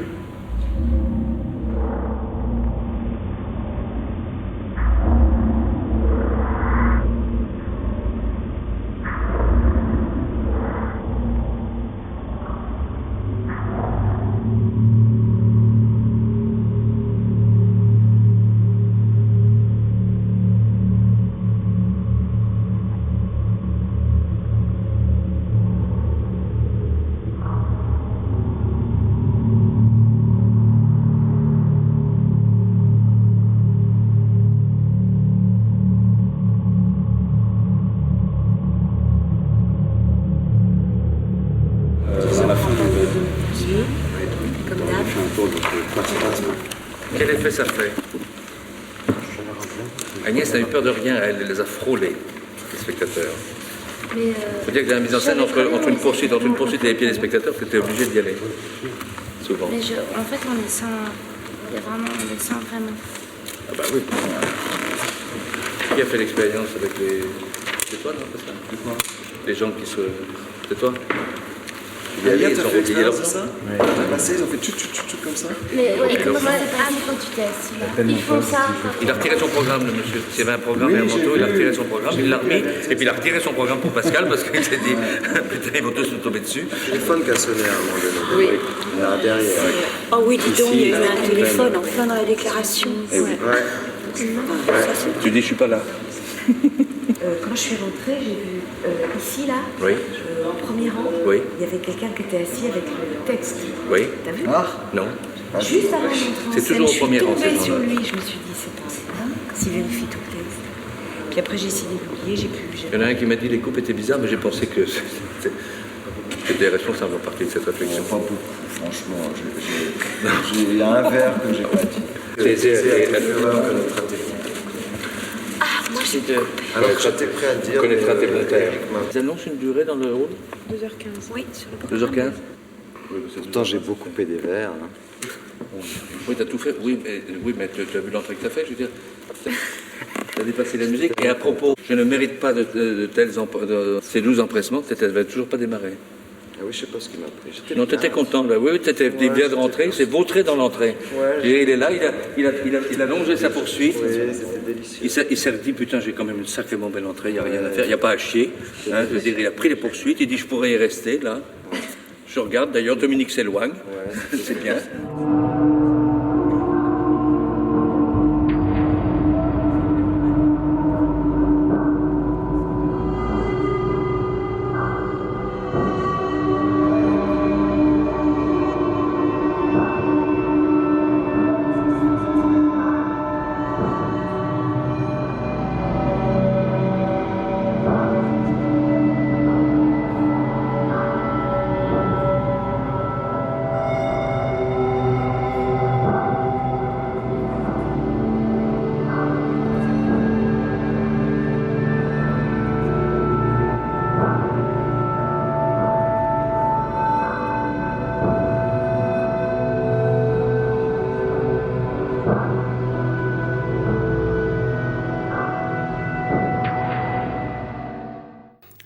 Speaker 1: Quel effet ça fait? Agnès n'a eu peur de rien, elle les a frôlés, les spectateurs. Il faut dire que la mise en scène entre une poursuite et les pieds des spectateurs, tu étais obligé d'y aller. Souvent.
Speaker 8: Mais en fait, on les sent. On les sent vraiment.
Speaker 1: Ah bah oui. Qui a fait l'expérience avec les... C'est toi, non? C'est ça? Les gens qui se... C'est toi?
Speaker 10: Ils ont fait leur ça? T'as passé, ils ont fait tchut comme ça?
Speaker 8: Mais comment ça s'est passé quand tu t'es assis là? Ils font ça.
Speaker 1: Il a retiré son programme, le monsieur. S'il y avait un programme et un manteau, il a retiré son programme, il l'a remis, et puis il a retiré son programme pour Pascal parce qu'il s'est dit, putain, ils vont tous nous tomber dessus.
Speaker 10: Le téléphone qui a sonné à un moment donné. Oui. Là, derrière.
Speaker 2: Oh oui, dis donc, il y a eu un téléphone en plein dans la déclaration.
Speaker 10: Ouais.
Speaker 1: Tu dis, je suis pas là.
Speaker 2: Quand je suis rentrée, j'ai vu ici, là,
Speaker 1: Oui.
Speaker 2: en premier rang,
Speaker 1: Oui.
Speaker 2: il y avait quelqu'un qui était assis avec le texte.
Speaker 1: Oui.
Speaker 2: T'as vu?
Speaker 1: Non.
Speaker 2: Juste avant d'entrer en
Speaker 1: C'est
Speaker 2: scène,
Speaker 1: toujours au premier rang,
Speaker 2: je
Speaker 1: ces
Speaker 2: suis tombée sur
Speaker 1: gens-là.
Speaker 2: lui, je me suis dit, c'est pas ça, s'il vérifie tout le texte. Puis après, j'ai essayé d'oublier, j'ai pu...
Speaker 1: Il y en a un qui m'a dit, les coupes étaient bizarres, mais j'ai pensé que c'était responsable en partie de cette réflexion.
Speaker 10: Pas beaucoup, franchement. J'ai un verre que j'ai pas dit.
Speaker 1: C'est
Speaker 10: l'erreur que notre intelligence.
Speaker 2: Moi, j'ai
Speaker 10: Alors que j'étais prêt à dire.
Speaker 1: connaîtra tes bons termes. Ils annoncent une durée dans le rôle?
Speaker 2: 2h15. Oui, sur le programme.
Speaker 1: 2h15?
Speaker 10: Pourtant, j'ai beaucoup coupé des verres.
Speaker 1: Oui, t'as tout fait. Oui, mais tu as vu l'entrée que t'as fait, je veux dire. T'as dépassé la musique. Et à propos, je ne mérite pas de ces 12 empressements, tu n'avais toujours pas démarré.
Speaker 10: Ah oui, je sais pas ce qui m'a pris.
Speaker 1: Non, tu étais content, là. Oui, tu étais bien de rentrer, il s'est vautré dans l'entrée. Et il est là, il a longé sa poursuite.
Speaker 10: Oui, c'était délicieux.
Speaker 1: Il s'est dit, putain, j'ai quand même une sacrément belle entrée, il n'y a rien à faire, il n'y a pas à chier. Hein, je veux dire, il a pris les poursuites, il dit, je pourrais y rester, là. Je regarde, d'ailleurs, Dominique s'éloigne. C'est bien.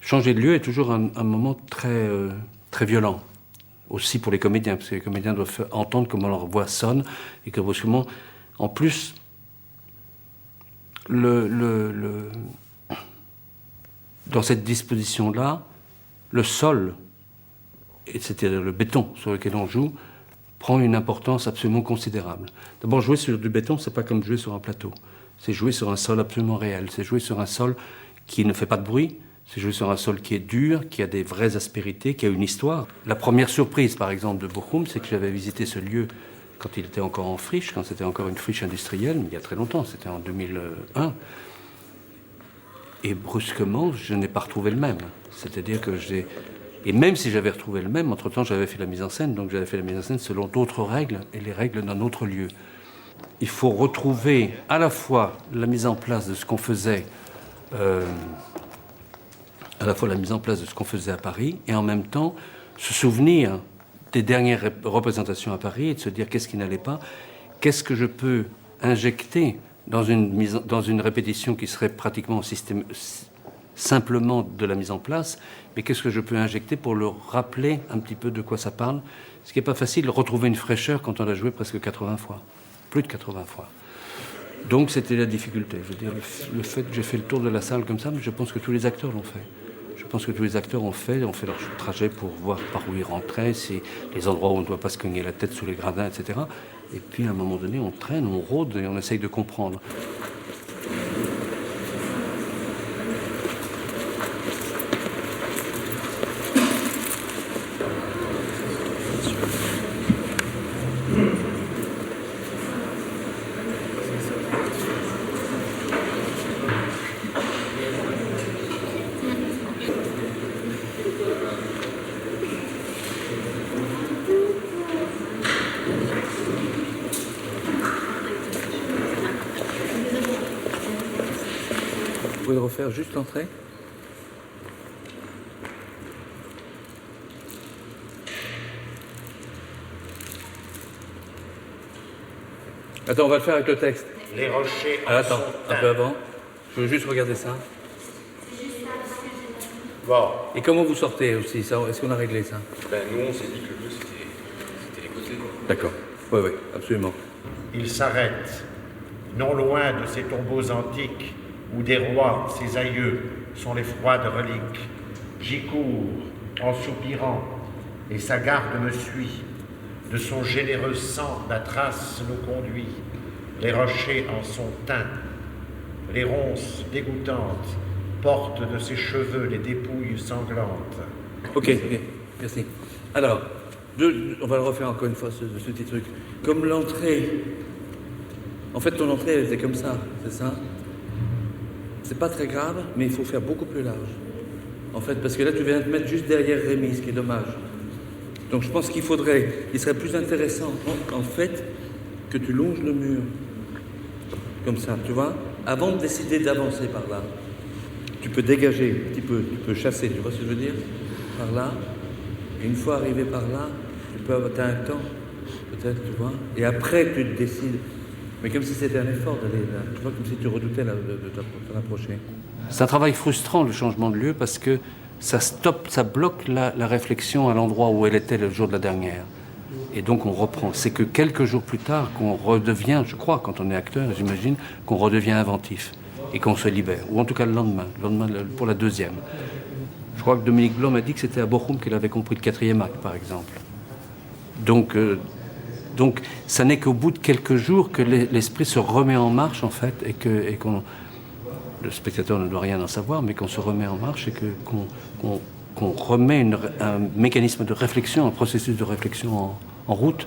Speaker 4: Changer de lieu est toujours un moment très, très violent, aussi pour les comédiens, parce que les comédiens doivent entendre comment leur voix sonne, et que brusquement, en plus, dans cette disposition-là, le sol, c'est-à-dire le béton sur lequel on joue, prend une importance absolument considérable. D'abord, jouer sur du béton, c'est pas comme jouer sur un plateau. C'est jouer sur un sol absolument réel. C'est jouer sur un sol qui ne fait pas de bruit. C'est jouer sur un sol qui est dur, qui a des vraies aspérités, qui a une histoire. La première surprise, par exemple, de Bochum, c'est que j'avais visité ce lieu quand il était encore en friche, quand c'était encore une friche industrielle, mais il y a très longtemps, c'était en 2001. Et brusquement, je n'ai pas retrouvé le même. C'est-à-dire que j'ai... Et même si j'avais retrouvé le même, entre-temps, j'avais fait la mise en scène, donc j'avais fait la mise en scène selon d'autres règles, et les règles d'un autre lieu. Il faut retrouver à la fois la mise en place de ce qu'on faisait... à la fois la mise en place de ce qu'on faisait à Paris, et en même temps se souvenir des dernières représentations à Paris et de se dire qu'est-ce qui n'allait pas, qu'est-ce que je peux injecter dans une répétition qui serait pratiquement simplement de la mise en place, mais qu'est-ce que je peux injecter pour le rappeler un petit peu de quoi ça parle? Ce qui n'est pas facile de retrouver une fraîcheur quand on a joué presque 80 fois, plus de 80 fois. Donc c'était la difficulté. Je veux dire, le fait que j'ai fait le tour de la salle comme ça, mais je pense que tous les acteurs l'ont fait. Je pense que tous les acteurs ont fait leur trajet pour voir par où ils rentraient, si les endroits où on ne doit pas se cogner la tête sous les gradins, etc. Et puis à un moment donné, on traîne, on rôde et on essaye de comprendre. Vous pouvez refaire juste l'entrée? Attends, on va le faire avec le texte.
Speaker 12: Les rochers en
Speaker 4: attends,
Speaker 12: sont
Speaker 4: un peu avant. Je veux juste regarder ça.
Speaker 12: Bon.
Speaker 4: Et comment vous sortez aussi ça? Est-ce qu'on a réglé ça?
Speaker 13: Nous, on s'est dit que le but, c'était les côtés.
Speaker 4: D'accord. Oui, oui, absolument.
Speaker 12: Il s'arrête, non loin de ces tombeaux antiques où des rois, ses aïeux, sont les froides reliques. J'y cours, en soupirant, et sa garde me suit. De son généreux sang, la trace nous conduit. Les rochers en sont teints. Les ronces dégoûtantes portent de ses cheveux les dépouilles sanglantes.
Speaker 4: Ok, merci. Alors, on va le refaire encore une fois, ce petit truc. Comme l'entrée... En fait, ton entrée, elle était comme ça, c'est ça? C'est pas très grave, mais il faut faire beaucoup plus large. En fait, parce que là, tu viens de te mettre juste derrière Rémi, ce qui est dommage. Donc je pense il serait plus intéressant, en fait, que tu longes le mur. Comme ça, tu vois? Avant de décider d'avancer par là, tu peux dégager un petit peu, tu peux chasser, tu vois ce que je veux dire? Par là. Et une fois arrivé par là, tu peux avoir un temps, peut-être, tu vois? Et après, tu te décides. Mais comme si c'était un effort d'aller là, tu vois, comme si tu redoutais de t'en approcher. C'est un travail frustrant, le changement de lieu, parce que ça bloque la réflexion à l'endroit où elle était le jour de la dernière. Et donc on reprend. C'est que quelques jours plus tard qu'on redevient, je crois, quand on est acteur, j'imagine, qu'on redevient inventif et qu'on se libère. Ou en tout cas le lendemain pour la deuxième. Je crois que Dominique Blanc m'a dit que c'était à Bochum qu'il avait compris le 4e acte, par exemple. Donc ça n'est qu'au bout de quelques jours que l'esprit se remet en marche, en fait, et qu'on... Le spectateur ne doit rien en savoir, mais qu'on se remet en marche et qu'on remet un mécanisme de réflexion, un processus de réflexion en route.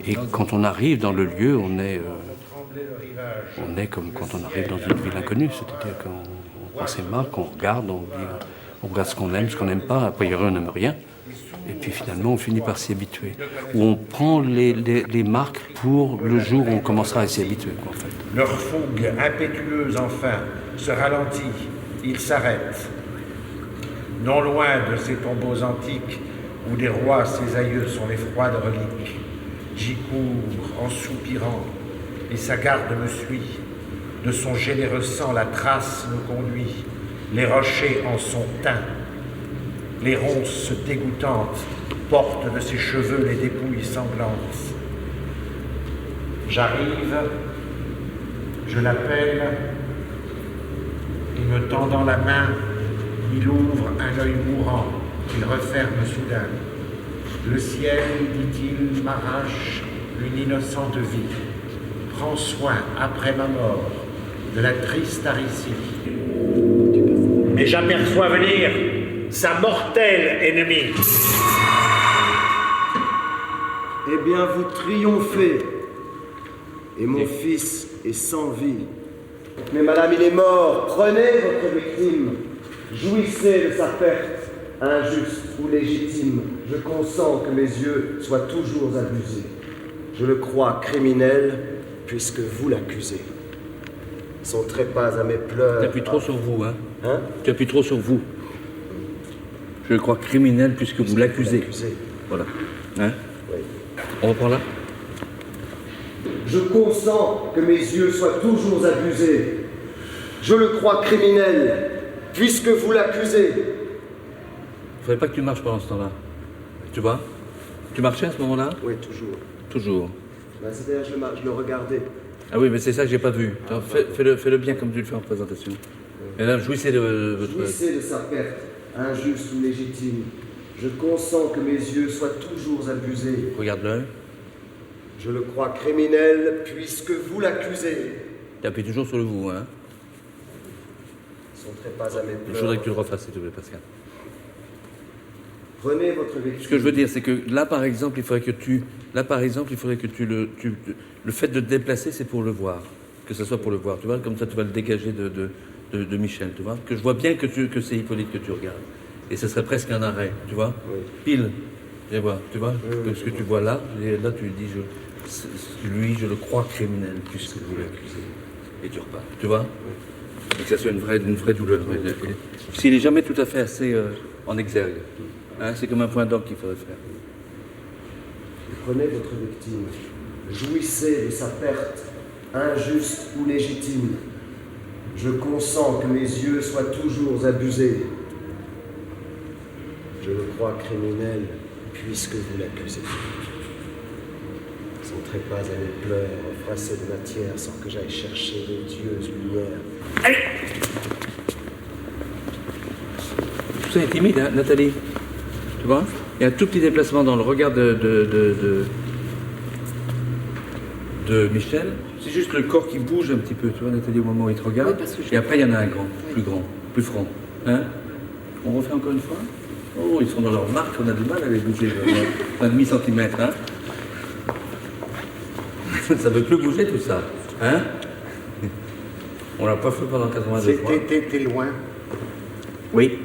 Speaker 4: Et quand on arrive dans le lieu, on est comme quand on arrive dans une ville inconnue, c'est-à-dire qu'on s'émarque, on regarde ce qu'on aime, ce qu'on n'aime pas, a priori on n'aime rien. Et puis finalement, on finit par s'y habituer. Ou on prend les marques pour le jour où on commencera à s'y habituer, en fait.
Speaker 12: Leur fougue impétueuse, enfin, se ralentit. Ils s'arrêtent. Non loin de ces tombeaux antiques où des rois, ses aïeux, sont les froides reliques. J'y cours en soupirant, et sa garde me suit. De son généreux sang, la trace nous conduit. Les rochers en sont teints. Les ronces dégoûtantes portent de ses cheveux les dépouilles sanglantes. J'arrive, je l'appelle, et me tendant la main, il ouvre un œil mourant qu'il referme soudain. Le ciel, dit-il, m'arrache une innocente vie. Prends soin, après ma mort, de la triste Aricie. Mais j'aperçois venir sa mortelle ennemie.
Speaker 10: Eh bien, vous triomphez, et mon fils est sans vie. Mais madame, il est mort. Prenez votre victime. Jouissez de sa perte, injuste ou légitime. Je consens que mes yeux soient toujours abusés. Je le crois criminel, puisque vous l'accusez. Son trépas à mes pleurs...
Speaker 4: Tu appuies trop sur vous, hein? Tu appuies trop sur vous. Je le crois criminel puisque vous l'accusez. Voilà. Hein?
Speaker 10: Oui.
Speaker 4: On reprend là?
Speaker 10: Je consens que mes yeux soient toujours abusés. Je le crois criminel, puisque vous l'accusez.
Speaker 1: Il ne fallait pas que tu marches pendant ce temps-là. Tu vois? Tu marchais à ce moment-là?
Speaker 10: Oui, toujours.
Speaker 1: Toujours.
Speaker 10: C'est-à-dire, je le regardais.
Speaker 1: Ah oui, mais c'est ça que j'ai pas vu. Alors, fais-le bien comme tu le fais en présentation. Et là, jouissez de votre...
Speaker 10: Jouissez de sa perte, injuste ou légitime. Je consens que mes yeux soient toujours abusés.
Speaker 1: Regarde-le.
Speaker 10: Je le crois criminel, puisque vous l'accusez.
Speaker 1: Tu appuies toujours sur le vous, hein?
Speaker 10: Son trépas à mes pleurs.
Speaker 1: Je voudrais que tu le refasses, s'il te plaît, Pascal.
Speaker 10: Prenez votre victime.
Speaker 1: Ce que je veux dire, c'est que là, par exemple, il faudrait que tu... Le fait de te déplacer, c'est pour le voir. Que ce soit pour le voir, tu vois? Comme ça, tu vas le dégager de Michel, tu vois? Que je vois bien que c'est Hippolyte que tu regardes. Et ce serait presque un arrêt, tu vois?
Speaker 10: Oui.
Speaker 1: Pile. Et voilà, tu vois? Ce que tu vois là, et là, tu lui dis, lui, je le crois criminel, puisque vous l'accusez. Et tu repars, tu vois? Et que ça soit une vraie douleur. S'il n'est jamais tout à fait assez en exergue, hein, c'est comme un point d'orgue qu'il faudrait faire.
Speaker 10: Prenez votre victime. Jouissez de sa perte, injuste ou légitime. Je consens que mes yeux soient toujours abusés. Je le crois criminel, puisque vous l'accusez. Son trépas à mes pleurs, froissé de matière, sans que j'aille chercher l'odieuse lumière.
Speaker 1: Allez! Tout ça est timide, hein, Nathalie? Tu vois? Il y a un tout petit déplacement dans le regard de Michel. C'est juste le corps qui bouge un petit peu, tu vois, Nathalie, au moment où il te regarde. Oui, et après, il y en a un grand, plus franc. Hein? On refait encore une fois? Oh, ils sont dans leur marque, on a du mal à les bouger. Un demi-centimètre, hein? Ça veut plus bouger tout ça, hein? On l'a pas fait pendant 82 fois.
Speaker 12: T'es loin.
Speaker 1: Oui.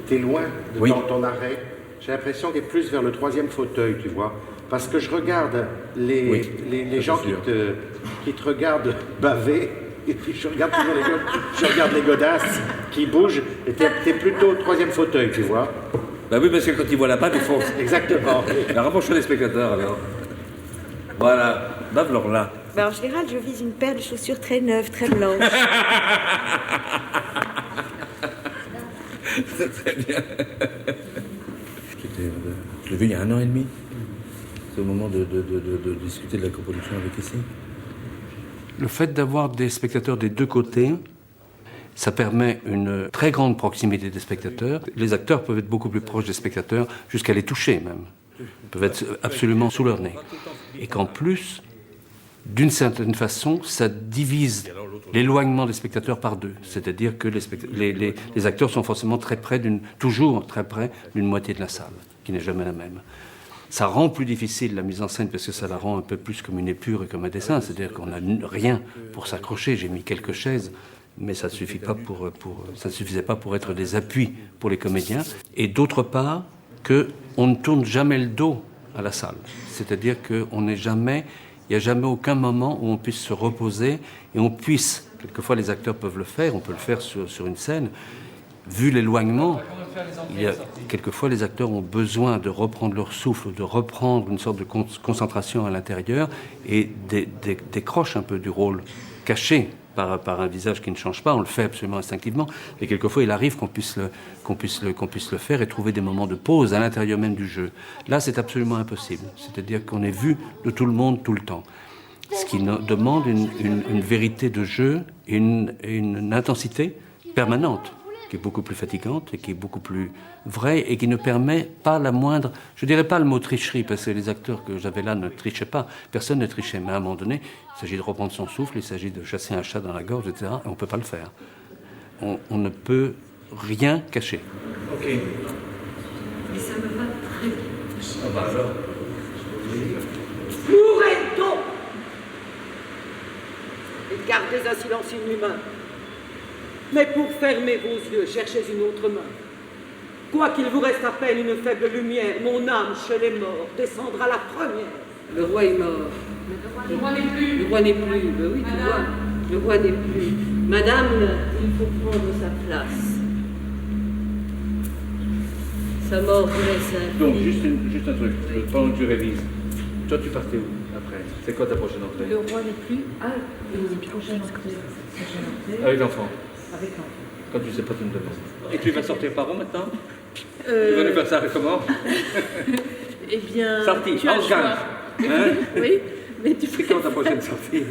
Speaker 12: T'es loin dans ton arrêt. J'ai l'impression que t'es plus vers le 3e fauteuil, tu vois. Parce que je regarde les gens qui te regardent baver, et puis je regarde toujours les godasses qui bougent, et t'es plutôt au 3e fauteuil, tu vois.
Speaker 1: Bah oui, parce que quand ils voient la patte, ils foncent.
Speaker 12: Exactement.
Speaker 1: Alors rapproche-toi des spectateurs, alors. Voilà, bave-leur là.
Speaker 2: Ben, en général, je vise une paire de chaussures très neuves, très blanches.
Speaker 1: C'est très bien. Je l'ai vu il y a 1 an et demi. C'est au moment de discuter de la coproduction avec ici. Le fait d'avoir des spectateurs des deux côtés, ça permet une très grande proximité des spectateurs. Les acteurs peuvent être beaucoup plus proches des spectateurs, jusqu'à les toucher même. Ils peuvent être absolument sous leur nez. Et qu'en plus, d'une certaine façon, ça divise l'éloignement des spectateurs par deux. C'est-à-dire que les acteurs sont forcément toujours très près d'une moitié de la salle, qui n'est jamais la même. Ça rend plus difficile la mise en scène parce que ça la rend un peu plus comme une épure et comme un dessin. C'est-à-dire qu'on n'a rien pour s'accrocher. J'ai mis quelques chaises, mais ça ne suffisait pas pour être des appuis pour les comédiens. Et d'autre part, qu'on ne tourne jamais le dos à la salle. C'est-à-dire qu'il n'y a jamais aucun moment où on puisse se reposer et on puisse, quelquefois les acteurs peuvent le faire, on peut le faire sur une scène. Vu l'éloignement, quelquefois les acteurs ont besoin de reprendre leur souffle, de reprendre une sorte de concentration à l'intérieur et décrochent un peu du rôle caché par un visage qui ne change pas. On le fait absolument instinctivement. Et quelquefois, il arrive qu'on puisse le faire et trouver des moments de pause à l'intérieur même du jeu. Là, c'est absolument impossible. C'est-à-dire qu'on est vu de tout le monde tout le temps. Ce qui demande une vérité de jeu et une intensité permanente, qui est beaucoup plus fatigante et qui est beaucoup plus vraie et qui ne permet pas la moindre... Je ne dirais pas le mot tricherie, parce que les acteurs que j'avais là ne trichaient pas. Personne ne trichait. Mais à un moment donné, il s'agit de reprendre son souffle, il s'agit de chasser un chat dans la gorge, etc. Et on ne peut pas le faire. On ne peut rien cacher.
Speaker 3: Ok. Mais ça me va très bien.
Speaker 1: Ah bah alors.
Speaker 3: Mourez donc! Et gardez un silence inhumain. Mais pour fermer vos yeux, cherchez une autre main. Quoi qu'il vous reste à peine une faible lumière, mon âme chez les morts descendra la première. Le roi est mort. Le roi n'est plus. Le roi n'est plus. Ben oui, tu vois. Le roi n'est plus. Madame, il faut prendre sa place. Sa mort vous laisse un...
Speaker 1: Donc, juste un truc, pendant que tu révises. Toi, tu partais où après? entrée. C'est quoi ta prochaine entrée?
Speaker 2: Le roi n'est plus. Ah, une prochaine entrée.
Speaker 1: Avec l'enfant.
Speaker 2: Avec l'enfant.
Speaker 1: Quand tu sais pas, tu me demandes. Et tu vas sortir par où maintenant? Tu vas nous faire ça comment?
Speaker 2: Eh bien.
Speaker 1: Sortie,
Speaker 2: tu as
Speaker 1: en
Speaker 2: le choix.
Speaker 1: gagne. Hein?
Speaker 2: Oui, mais tu
Speaker 1: C'est quand ta prochaine sortie?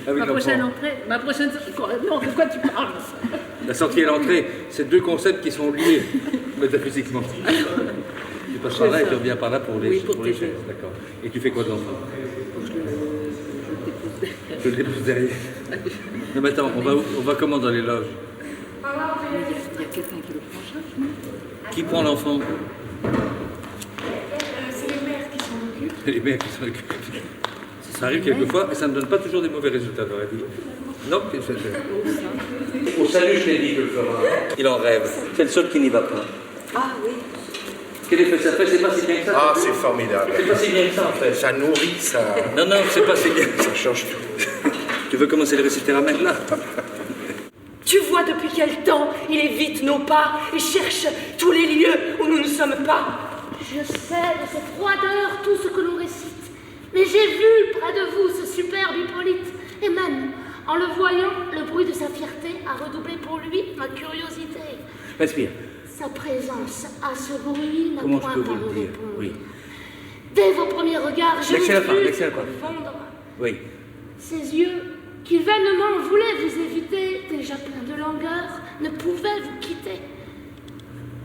Speaker 1: Avec
Speaker 2: Ma prochaine
Speaker 1: l'enfant.
Speaker 2: entrée. Ma prochaine. Non, de quoi tu parles?
Speaker 1: La sortie et l'entrée, c'est deux concepts qui sont liés métaphysiquement. Tu passes par là et tu reviens par là pour les, pour les chaises, d'accord. Et tu fais quoi de l'enfant? Je le dépose derrière. Non mais attends, on va comment dans les loges?
Speaker 2: Il y a quelqu'un qui le prend en charge, non?
Speaker 1: Qui prend l'enfant?
Speaker 2: C'est les mères qui s'en occupent.
Speaker 1: C'est les mères qui s'en occupent. Ça arrive quelquefois, mais ça ne donne pas toujours des mauvais résultats dans la vie. Non, au salut, je l'ai dit, je le fera. Il en rêve. C'est le seul qui n'y va pas.
Speaker 2: Ah oui.
Speaker 1: Quel effet ça fait? C'est pas si bien que ça.
Speaker 9: Ah, c'est formidable.
Speaker 1: C'est pas si bien que ça, en fait.
Speaker 9: Ça nourrit, ça...
Speaker 1: Non, non, c'est pas si bien.
Speaker 9: Ça change tout.
Speaker 1: Tu veux commencer le récitéramène là?
Speaker 3: Tu vois depuis quel temps il évite nos pas et cherche tous les lieux où nous ne sommes pas.
Speaker 8: Je sais de cette froideur tout ce que l'on récite. Mais j'ai vu près de vous ce superbe Hippolyte. Et même, en le voyant, le bruit de sa fierté a redoublé pour lui ma curiosité.
Speaker 1: Respire.
Speaker 8: Sa présence à ce bruit n'a
Speaker 1: Comment
Speaker 8: point
Speaker 1: je peux vous
Speaker 8: paru
Speaker 1: le dire?
Speaker 8: répondre.
Speaker 1: Oui.
Speaker 8: Dès vos premiers regards, je
Speaker 1: L'excellent
Speaker 8: l'ai
Speaker 1: pas,
Speaker 8: vu
Speaker 1: l'excellent pas.
Speaker 8: fondre.
Speaker 1: Oui.
Speaker 8: Ses yeux, qui vainement voulaient vous éviter, déjà pleins de langueur, ne pouvaient vous quitter.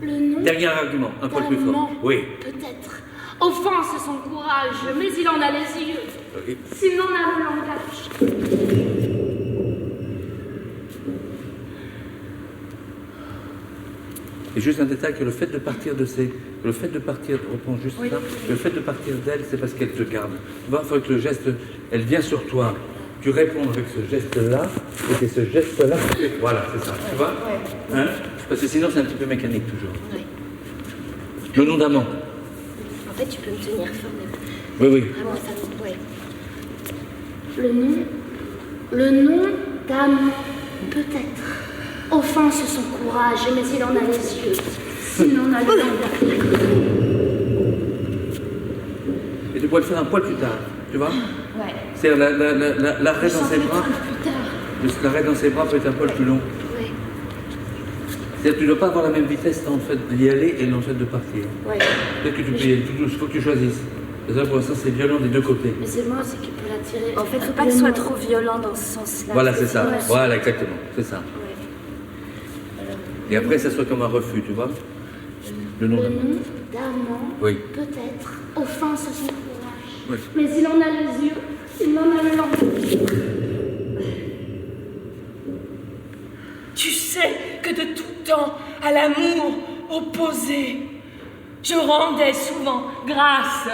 Speaker 8: Le nom
Speaker 1: Dernier argument, un peu plus fort.
Speaker 8: d'amant,
Speaker 1: Oui.
Speaker 8: peut-être, offense son courage, mais il en a les yeux.
Speaker 1: Oui.
Speaker 8: S'il n'en a le langage.
Speaker 1: Et juste un détail, que le fait de partir de ces... Le fait de partir, reprends juste ça, le fait de partir d'elle, c'est parce qu'elle te garde. Tu vois, il faut que le geste, elle vient sur toi. Tu réponds avec ce geste-là, et c'est ce geste-là. Voilà, c'est ça, tu vois? Hein? Parce que sinon, c'est un petit peu mécanique, toujours.
Speaker 8: Oui.
Speaker 1: Le nom d'amant.
Speaker 8: En fait, tu peux me tenir fort.
Speaker 1: Oui, oui.
Speaker 8: Vraiment, ça me... Ouais. Le nom d'amant, peut-être, offense son courage, mais il en a les yeux. S'il en a le langage.
Speaker 1: Et tu pourrais le faire un poil plus tard, tu vois?
Speaker 8: Ouais.
Speaker 1: C'est l'arrêt dans ses bras.
Speaker 8: Plus tard.
Speaker 1: L'arrêt dans ses bras peut être un poil plus long.
Speaker 8: Oui.
Speaker 1: C'est-à-dire que tu ne dois pas avoir la même vitesse en fait d'y aller et en fait de partir.
Speaker 8: Ouais.
Speaker 1: Peut-être que tu peux y aller tout douce, il faut que tu choisisses. C'est-à-dire pour l'instant c'est violent des deux côtés.
Speaker 8: Mais c'est moi aussi qui peux l'attirer.
Speaker 2: En fait, il ne faut pas que ce soit trop violent dans ce sens-là.
Speaker 1: Voilà, c'est ça.
Speaker 8: Ouais.
Speaker 1: Voilà, exactement. C'est ça. Et après, ça soit comme un refus, tu vois? Le nom
Speaker 8: Le
Speaker 1: d'amant.
Speaker 8: nom d'amant,
Speaker 1: Oui.
Speaker 8: peut-être, offense son courage.
Speaker 1: Oui.
Speaker 8: Mais il en a les yeux, il en a le langage.
Speaker 3: Tu sais que de tout temps, à l'amour opposé, je rendais souvent grâce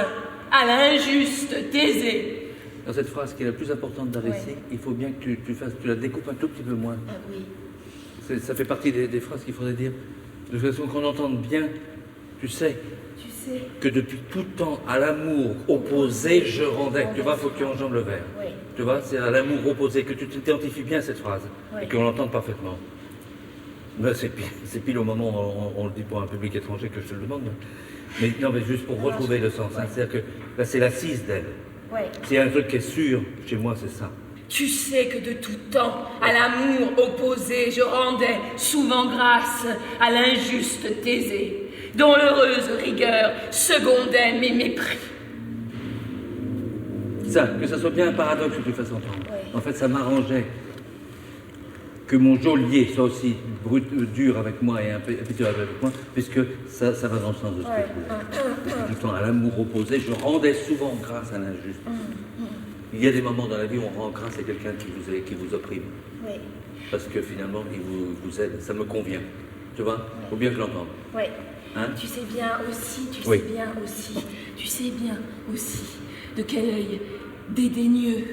Speaker 3: à l'injuste Thésée.
Speaker 1: Dans cette phrase qui est la plus importante d'un récit, il faut bien que tu la découpes un tout petit peu moins.
Speaker 8: Ah oui.
Speaker 1: Ça fait partie des phrases qu'il faudrait dire. De façon qu'on entende bien, tu sais que depuis tout temps, à l'amour opposé, je rendais. Tu vois, il faut que tu enjambes le verbe.
Speaker 8: Oui.
Speaker 1: Tu vois, c'est à l'amour opposé, que tu t'identifies bien à cette phrase
Speaker 8: Oui.
Speaker 1: et qu'on l'entende parfaitement. Ben, c'est pile au moment où on le dit pour un public étranger que je te le demande. Mais non, mais juste pour retrouver le sens. Hein. C'est-à-dire que là, c'est l'assise d'elle.
Speaker 8: Ouais.
Speaker 1: S'il y a un truc qui est sûr, chez moi, c'est ça.
Speaker 3: Tu sais que de tout temps, à l'amour opposé, je rendais souvent grâce à l'injuste Thésée, dont l'heureuse rigueur secondait mes mépris.
Speaker 1: Ça, que ça soit bien un paradoxe que tu fasses entendre.
Speaker 8: Ouais.
Speaker 1: En fait, ça m'arrangeait que mon geôlier soit aussi dur avec moi et impétueux avec moi, puisque ça va dans le sens de ce que je voulais. Tout le temps, à l'amour opposé, je rendais souvent grâce à l'injuste. Il y a des moments dans la vie où on rend grâce à quelqu'un qui vous opprime.
Speaker 8: Oui.
Speaker 1: Parce que finalement, il vous aide. Ça me convient. Tu vois? Il faut bien que je l'entende.
Speaker 8: Oui.
Speaker 1: Hein?
Speaker 8: Tu sais bien aussi, tu
Speaker 1: Oui.
Speaker 8: sais bien aussi, de quel œil dédaigneux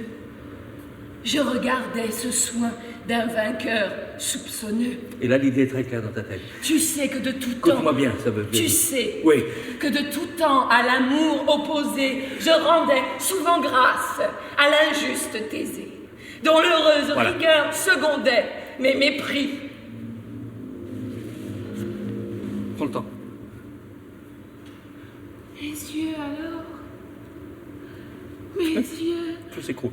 Speaker 8: je regardais ce soin d'un vainqueur soupçonneux.
Speaker 1: Et là, l'idée est très claire dans ta tête.
Speaker 3: Tu sais que de tout temps...
Speaker 1: Écoute-moi bien, ça veut dire.
Speaker 3: Tu sais
Speaker 1: Oui.
Speaker 3: que de tout temps, à l'amour opposé, je rendais souvent grâce à l'injuste Thésée, dont l'heureuse rigueur secondait mes mépris.
Speaker 1: Prends le temps.
Speaker 8: Les yeux alors,
Speaker 3: Mes yeux
Speaker 4: Tout s'écroule.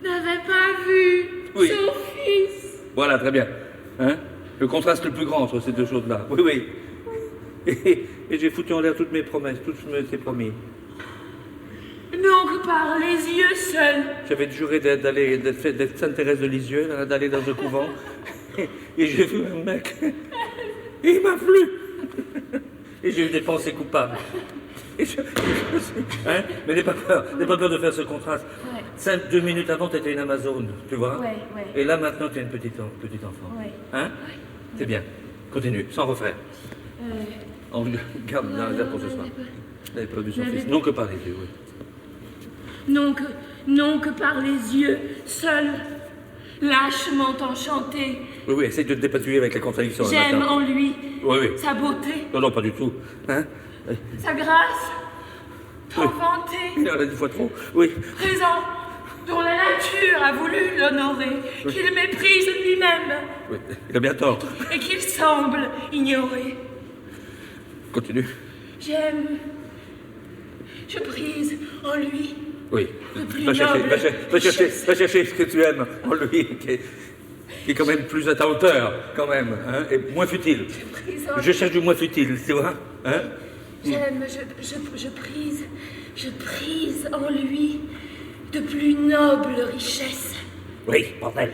Speaker 3: n'avaient pas vu
Speaker 4: Oui.
Speaker 3: son fils.
Speaker 4: Voilà, très bien. Hein? Le contraste le plus grand entre ces deux choses-là. Oui, oui. Et j'ai foutu en l'air toutes mes promesses, tout ce que je m'étais promis.
Speaker 3: Donc par les yeux seuls.
Speaker 4: J'avais juré d'être Sainte Thérèse de Lisieux, là, d'aller dans un couvent. Et j'ai vu un mec. Et il m'a plu. Et j'ai eu des pensées coupables. Et hein? Mais n'aie pas peur de faire ce contraste.
Speaker 3: Ouais.
Speaker 4: 2 minutes avant, tu étais une Amazone, tu vois.
Speaker 3: Ouais, ouais.
Speaker 4: Et là, maintenant, tu es une petite enfant.
Speaker 3: Ouais.
Speaker 4: Hein? C'est bien. Continue, sans refrain. On garde la réserve pour ce soir. Elle n'avait pas vu son fils. Non que par les yeux, oui.
Speaker 3: Non que par les yeux seuls. Lâchement enchanté.
Speaker 4: Oui, oui, essaye de te dépatouiller avec les contradictions.
Speaker 3: J'aime en lui
Speaker 4: Oui, oui.
Speaker 3: sa beauté,
Speaker 4: Non, non, pas du tout. Hein?
Speaker 3: sa grâce, trop vantée,
Speaker 4: Il en a 10 fois trop. Oui.
Speaker 3: présent, dont la nature a voulu l'honorer, qu'il méprise lui-même
Speaker 4: Oui. Il a bien tort.
Speaker 3: et qu'il semble ignorer.
Speaker 4: Continue.
Speaker 3: J'aime, je prise en lui.
Speaker 4: Oui.
Speaker 3: Le plus
Speaker 4: Va chercher,
Speaker 3: noble
Speaker 4: va chercher ce que tu aimes en lui, qui est quand même plus à ta hauteur, quand même, hein, et moins futile. Je cherche du moins futile, tu vois, hein?
Speaker 3: J'aime, je prise en lui de plus nobles richesses.
Speaker 4: Oui, bordel.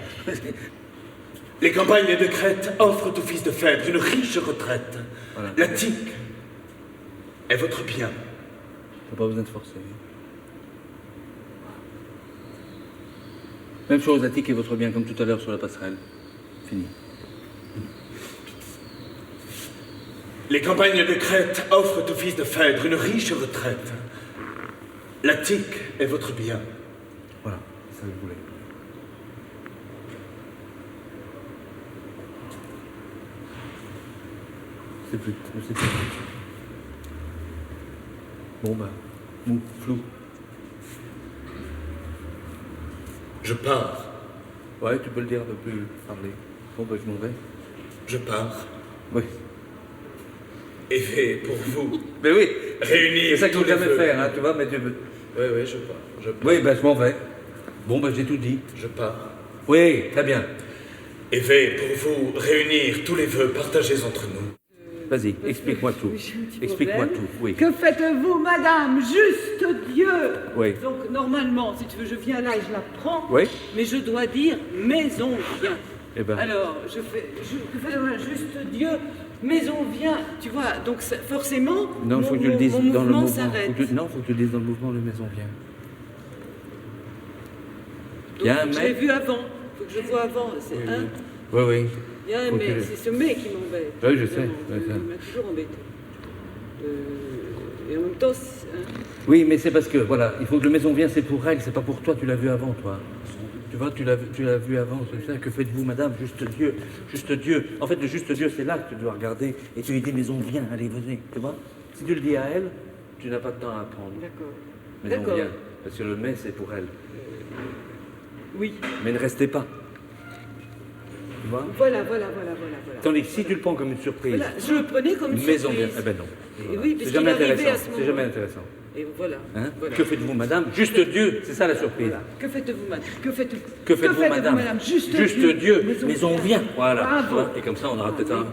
Speaker 11: Les campagnes de Crète offrent au fils de Phèdre une riche retraite.
Speaker 4: Voilà.
Speaker 11: L'Attique est votre bien.
Speaker 4: T'as pas besoin de forcer. Même chose, Attique est votre bien, comme tout à l'heure sur la passerelle. Fini.
Speaker 11: Les campagnes de Crète offrent au fils de Phèdre une riche retraite. L'Attique est votre bien.
Speaker 4: Voilà, c'est ça que je voulais. C'est plus. Bon bah, mou, flou.
Speaker 11: Je pars.
Speaker 4: Ouais, tu peux le dire un peu plus parler. Bon bah, je m'en vais.
Speaker 11: Je pars.
Speaker 4: Oui.
Speaker 11: Et vais pour vous.
Speaker 4: Mais oui.
Speaker 11: Réunir.
Speaker 4: C'est ça qu'il faut
Speaker 11: tous les
Speaker 4: jamais
Speaker 11: vœux.
Speaker 4: faire, hein, tu vois, mais tu veux.
Speaker 11: Oui, je pars.
Speaker 4: Oui, ben je m'en vais. Bon, ben j'ai tout dit.
Speaker 11: Je pars.
Speaker 4: Oui, très bien.
Speaker 11: Et vais pour vous réunir tous les vœux partagés entre nous.
Speaker 4: Vas-y, explique-moi tout. Explique-moi tout, oui.
Speaker 5: Que faites-vous, madame? Juste Dieu.
Speaker 4: Oui.
Speaker 5: Donc, normalement, si tu veux, je viens là et je la prends.
Speaker 4: Oui.
Speaker 5: Mais je dois dire, maison vient.
Speaker 4: Eh ben.
Speaker 5: Alors, que faites-vous, juste Dieu, maison vient. Tu vois, donc forcément,
Speaker 4: Non, il faut que tu le dises
Speaker 5: mon
Speaker 4: dans le
Speaker 5: mouvement
Speaker 4: mouvement.
Speaker 5: s'arrête.
Speaker 4: Non, il faut que tu le dises dans le mouvement, le maison vient.
Speaker 5: Donc,
Speaker 4: Il y a un
Speaker 5: je l'ai
Speaker 4: mec.
Speaker 5: vu avant. Il faut que je le vois avant. C'est
Speaker 4: Oui,
Speaker 5: un.
Speaker 4: oui. Oui.
Speaker 5: Il y a un
Speaker 4: Faut que-
Speaker 5: mais, c'est ce mais qui m'embête.
Speaker 4: Oui, je sais.
Speaker 5: Vraiment.
Speaker 4: Ouais, ça.
Speaker 5: Il m'a toujours embêté. Et en même temps,
Speaker 4: Oui, mais c'est parce que, voilà, il faut que le maison vient, c'est pour elle, c'est pas pour toi, tu l'as vu avant, toi. Tu vois, tu l'as vu avant, c'est ça. Que faites-vous, madame? Juste Dieu. Juste Dieu. En fait, le juste Dieu, c'est là que tu dois regarder et tu lui dis, maison vient, allez, venez. Tu vois? Si tu le dis à elle, tu n'as pas de temps à apprendre.
Speaker 5: d'accord.
Speaker 4: Maison
Speaker 5: D'accord.
Speaker 4: vient. Parce que le mais, c'est pour elle.
Speaker 5: Oui.
Speaker 4: Mais ne restez pas. Tu vois?
Speaker 5: Voilà.
Speaker 4: Tandis que si tu le prends comme une surprise,
Speaker 5: Voilà, je le prenais comme une
Speaker 4: maison
Speaker 5: surprise.
Speaker 4: vient. Eh ben non.
Speaker 5: Et oui,
Speaker 4: C'est
Speaker 5: parce
Speaker 4: jamais
Speaker 5: qu'il arrivait
Speaker 4: intéressant.
Speaker 5: à ce
Speaker 4: C'est
Speaker 5: moment-là.
Speaker 4: jamais intéressant.
Speaker 5: Et voilà.
Speaker 4: Hein?
Speaker 5: Voilà.
Speaker 4: Que faites-vous, madame? Juste Dieu, c'est ça la surprise.
Speaker 5: Voilà. Que faites-vous, madame? Que faites-vous,
Speaker 4: Que faites-vous, madame?
Speaker 5: Juste
Speaker 4: Dieu. Maison vient. Voilà.
Speaker 5: Bravo.
Speaker 4: Tu vois? Et comme ça, on aura peut-être un.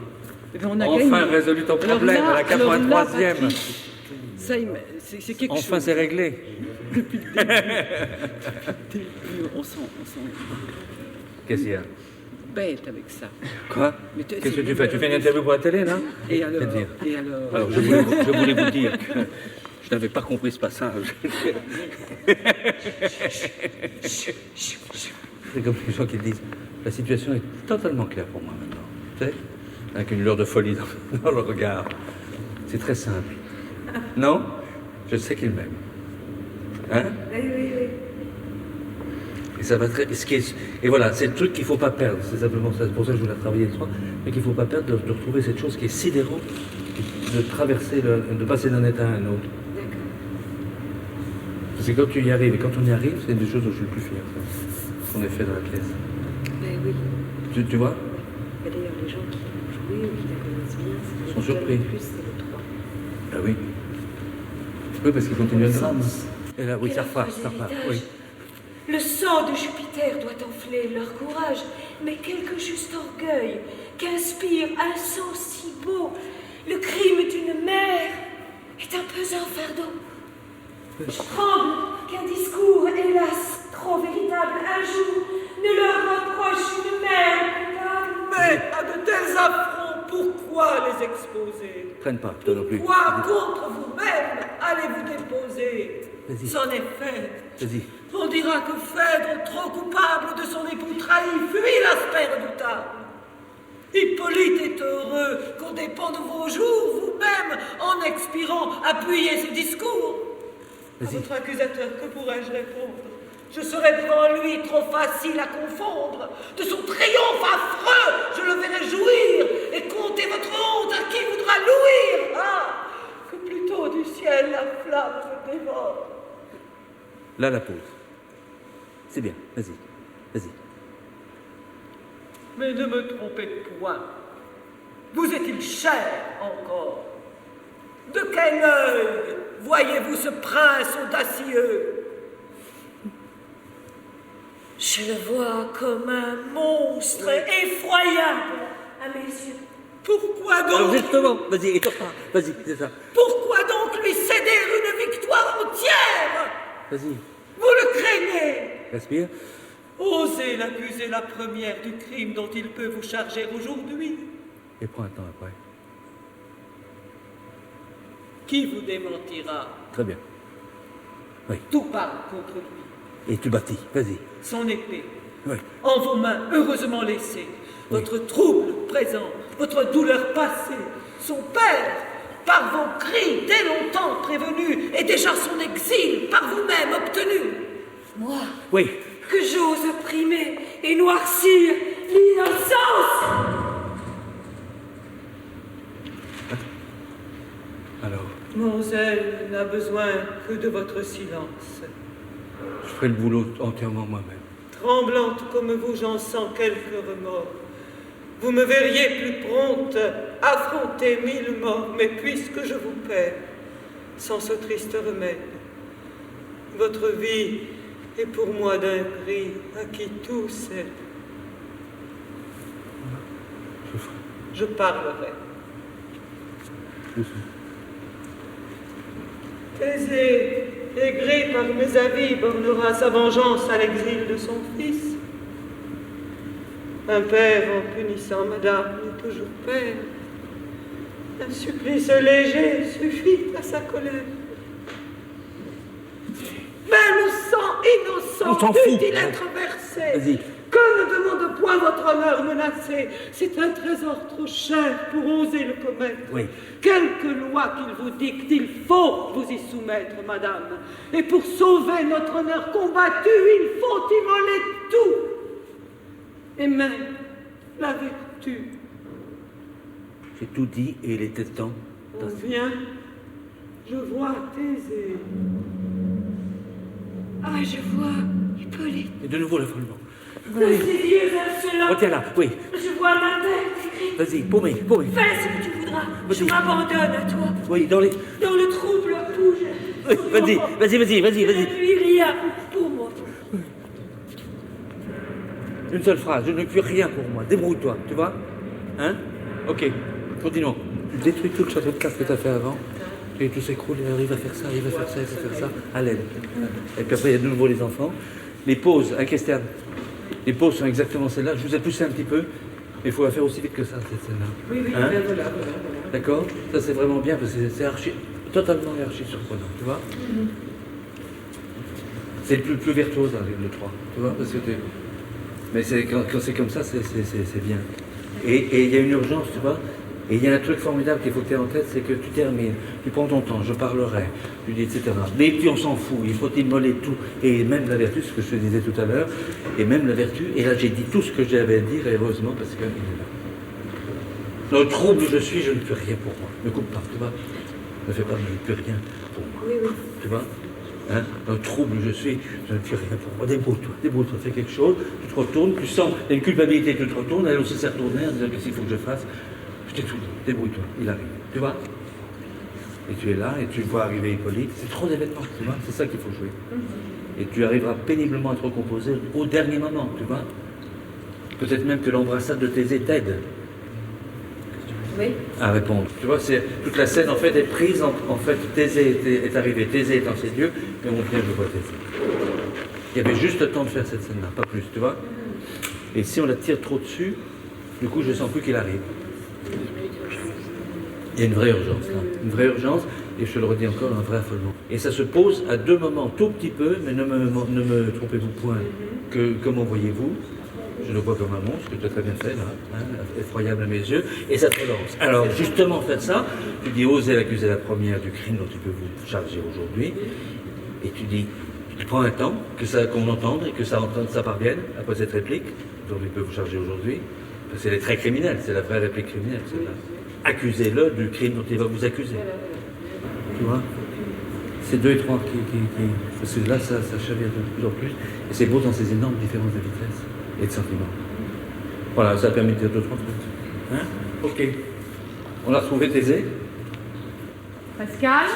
Speaker 5: Eh bien, on a
Speaker 4: Enfin
Speaker 5: gagné.
Speaker 4: résolu ton
Speaker 5: Alors
Speaker 4: problème
Speaker 5: là-
Speaker 4: à la
Speaker 5: alors là,
Speaker 4: 83e.
Speaker 5: Patrick, ça, c'est quelque
Speaker 4: Enfin,
Speaker 5: chose.
Speaker 4: c'est réglé.
Speaker 5: Depuis le début. On sent
Speaker 4: Qu'est-ce qu'il y a?
Speaker 5: bête avec ça.
Speaker 4: Quoi?
Speaker 5: Mais
Speaker 4: Qu'est-ce que tu fais? Tu fais une interview pour la télé, là?
Speaker 5: Et alors,
Speaker 4: C'est dire.
Speaker 5: alors
Speaker 4: Je voulais vous dire que je n'avais pas compris ce passage. C'est comme les gens qui disent, la situation est totalement claire pour moi maintenant. Tu sais? Avec une lueur de folie dans le regard. C'est très simple. Non? Je sais qu'il m'aime. Hein?
Speaker 2: Oui.
Speaker 4: Et ça va très. Et voilà, c'est le truc qu'il ne faut pas perdre. C'est simplement ça. C'est pour ça que je voulais travailler ce soir. Mais qu'il ne faut pas perdre de retrouver cette chose qui est sidérante, de traverser, de passer d'un état à un autre.
Speaker 2: D'accord.
Speaker 4: Parce que quand tu y arrives, et quand on y arrive, c'est une des choses dont je suis le plus fier. Ça. Qu'on ait fait dans la pièce.
Speaker 2: Ben oui.
Speaker 4: Tu vois?
Speaker 2: Et d'ailleurs, les gens qui l'ont joué ou qui la connaissent bien, ce qui
Speaker 4: Sont
Speaker 2: les
Speaker 4: surpris.
Speaker 2: le plus, c'est le 3.
Speaker 4: Ah oui. Oui, parce qu'il continue le drame. Et là, oui,
Speaker 3: Quel
Speaker 4: ça repart,
Speaker 3: affreux
Speaker 4: ça repart,
Speaker 3: héritage.
Speaker 4: oui.
Speaker 3: Le sang de Jupiter doit enfler leur courage, mais quelque juste orgueil qu'inspire un sang si beau. Le crime d'une mère est un pesant fardeau. Je tremble qu'un discours, hélas, trop véritable, un jour, ne leur reproche une mère coupable.
Speaker 5: Mais à de tels affronts, pourquoi les exposer?
Speaker 4: Traîne pas, toi non plus.
Speaker 5: Pourquoi contre vous-même allez-vous déposer?
Speaker 4: Vas-y.
Speaker 5: C'en est fait.
Speaker 4: Vas-y.
Speaker 5: On dira que Phèdre, trop coupable de son époux trahi, fuit l'aspect redoutable. Hippolyte est heureux qu'au dépend de vos jours, vous-même, en expirant, appuyez ce discours. À votre accusateur, que pourrais-je répondre? Je serai devant lui trop facile à confondre. De son triomphe affreux, je le verrai jouir et compter votre honte à qui voudra louir. Ah, que plutôt du ciel la flamme me dévore.
Speaker 4: Là, la pause. C'est bien, vas-y, vas-y.
Speaker 5: Mais ne me trompez point. Vous est-il cher encore? De quel œil voyez-vous ce prince audacieux?
Speaker 3: Je le vois comme un monstre effroyable à mes yeux.
Speaker 5: Pourquoi donc?
Speaker 4: Alors justement, vas-y, étouffe pas, vas-y, c'est ça.
Speaker 5: Pourquoi donc lui céder une victoire entière?
Speaker 4: Vas-y,
Speaker 5: Vous le craignez?
Speaker 4: respire.
Speaker 5: Osez l'accuser la première du crime dont il peut vous charger aujourd'hui.
Speaker 4: Et prends un temps après.
Speaker 5: Qui vous démentira?
Speaker 4: Très bien. Oui.
Speaker 5: Tout parle contre lui.
Speaker 4: Et tu bâtis, vas-y.
Speaker 5: Son épée,
Speaker 4: Oui.
Speaker 5: en vos mains, heureusement laissée. Votre trouble présent, votre douleur passée, son père, par vos cris dès longtemps prévenus, et déjà son exil par vous-même obtenu.
Speaker 3: Moi,
Speaker 4: Oui.
Speaker 3: que j'ose opprimer et noircir l'innocence.
Speaker 4: Alors,
Speaker 5: Mon zèle n'a besoin que de votre silence.
Speaker 4: je ferai le boulot entièrement moi-même.
Speaker 5: Tremblante comme vous, j'en sens quelques remords. Vous me verriez plus prompte à affronter 1000 morts, mais puisque je vous perds, sans ce triste remède, votre vie est pour moi d'un prix à qui tout cède. Je parlerai. Thésée, aigri par mes avis, bornera sa vengeance à l'exil de son fils. Un père, en punissant madame, est toujours père. Un supplice léger suffit à sa colère. Mais le sang innocent dût-il être versé?
Speaker 4: Vas-y.
Speaker 5: Que ne demande point votre honneur menacé? C'est un trésor trop cher pour oser le commettre.
Speaker 4: Oui.
Speaker 5: Quelque loi qu'il vous dicte, il faut vous y soumettre, madame. Et pour sauver notre honneur combattu, il faut immoler tout. Et même la vertu.
Speaker 4: J'ai tout dit et il était temps.
Speaker 5: On vient, je vois Thésée.
Speaker 3: Ah, je vois Hippolyte.
Speaker 4: Et de nouveau l'affolement.
Speaker 3: De ses yeux insolents.
Speaker 4: Retiens-la, oui.
Speaker 3: Je vois ma tête écrite.
Speaker 4: Vas-y, paumé, paumé.
Speaker 3: Fais ce que tu voudras.
Speaker 4: Vas-y.
Speaker 3: Je m'abandonne à toi.
Speaker 4: Oui, dans les...
Speaker 3: Dans le trouble bouge.
Speaker 4: Oui, vas-y, vas-y, vas-y, vas-y,
Speaker 3: Je
Speaker 4: vas-y.
Speaker 3: ne puis rien pour moi.
Speaker 4: Une seule phrase, je ne puis rien pour moi. Débrouille-toi, tu vois? Hein? Ok, continuons. Tu détruis tout le château de cartes que tu as fait avant. Et tout s'écroule, et arrive à faire ça, arrive à faire ça, arrive à faire ça, à l'aide. Et puis après, il y a de nouveau les enfants. Les pauses, hein, Christiane? Les pauses sont exactement celles-là. Je vous ai poussé un petit peu, mais il faut la faire aussi vite que ça, cette scène-là.
Speaker 5: Oui, oui,
Speaker 4: Hein?
Speaker 5: voilà.
Speaker 4: D'accord? Ça, c'est vraiment bien, parce que c'est totalement archi surprenant, tu vois? C'est le plus virtuose, hein, le 3, tu vois? Parce que mais quand c'est comme ça, c'est bien. Et il y a une urgence, tu vois? Et il y a un truc formidable qu'il faut que tu aies en tête, c'est que tu termines, tu prends ton temps, je parlerai, tu dis, etc. Mais puis on s'en fout, il faut immoler tout, et même la vertu, ce que je te disais tout à l'heure, et même la vertu, et là j'ai dit tout ce que j'avais à dire, et heureusement, parce qu'il est là. Dans le trouble je suis, je ne peux rien pour moi. Ne coupe pas, tu vois? Ne fais pas, je ne peux rien pour moi.
Speaker 3: Oui, oui.
Speaker 4: Tu vois? Hein? Dans le trouble je suis, je ne peux rien pour moi. Débrouille-toi, fais quelque chose, tu te retournes, tu sens, il y a une culpabilité, tu te retournes, elle aussi s'est retournée, en disant, qu'est-ce qu'il faut que je fasse? Je t'ai tout dit, débrouille-toi, il arrive. Tu vois?
Speaker 1: Et tu es là, et tu vois arriver Hippolyte. C'est trop d'événements, tu vois, c'est ça qu'il faut jouer. Et tu arriveras péniblement à te recomposer au dernier moment, tu vois. Peut-être même que l'embrassade de Thésée t'aide à répondre. Tu vois, toute la scène en fait est prise, en fait, Thésée est arrivé, Thésée est dans ses dieux, et on vient de voir Thésée. Il y avait juste le temps de faire cette scène-là, pas plus, tu vois. Et si on la tire trop dessus, du coup, je ne sens plus qu'il arrive. Il y a une vraie urgence, là. Une vraie urgence, et je te le redis encore, un vrai affolement. Et ça se pose à deux moments, tout petit peu, mais ne me trompez-vous point, que comment voyez-vous? Je le vois comme un monstre, que tu as très bien fait, là, hein, effroyable à mes yeux, et ça te relance. Alors, justement, faites ça, tu dis, osez l'accuser la première du crime dont tu peux vous charger aujourd'hui, et tu dis, tu prends un temps, qu'on entende, et que ça parvienne, après cette réplique, dont il peut vous charger aujourd'hui, parce qu'elle est très criminelle, c'est la vraie réplique criminelle, celle-là. Accusez-le du crime dont il va vous accuser. Tu vois? C'est 2 et 3 parce que là, ça chavire de plus en plus, et c'est beau dans ces énormes différences de vitesse et de sentiments. Voilà, ça a permis de dire 2-3 trucs. Hein? Ok. On a retrouvé Thésée.
Speaker 14: Pascal?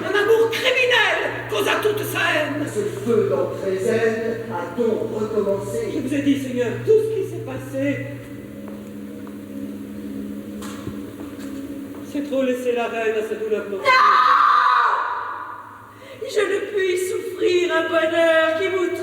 Speaker 5: Un amour criminel causa toute sa haine.
Speaker 10: Ce feu dans tes ailes a-t-on recommencé?
Speaker 5: Je vous ai dit, Seigneur, tout ce qui s'est passé. C'est trop laisser la reine à sa douleur mortelle.
Speaker 3: Je ne puis souffrir un bonheur qui vous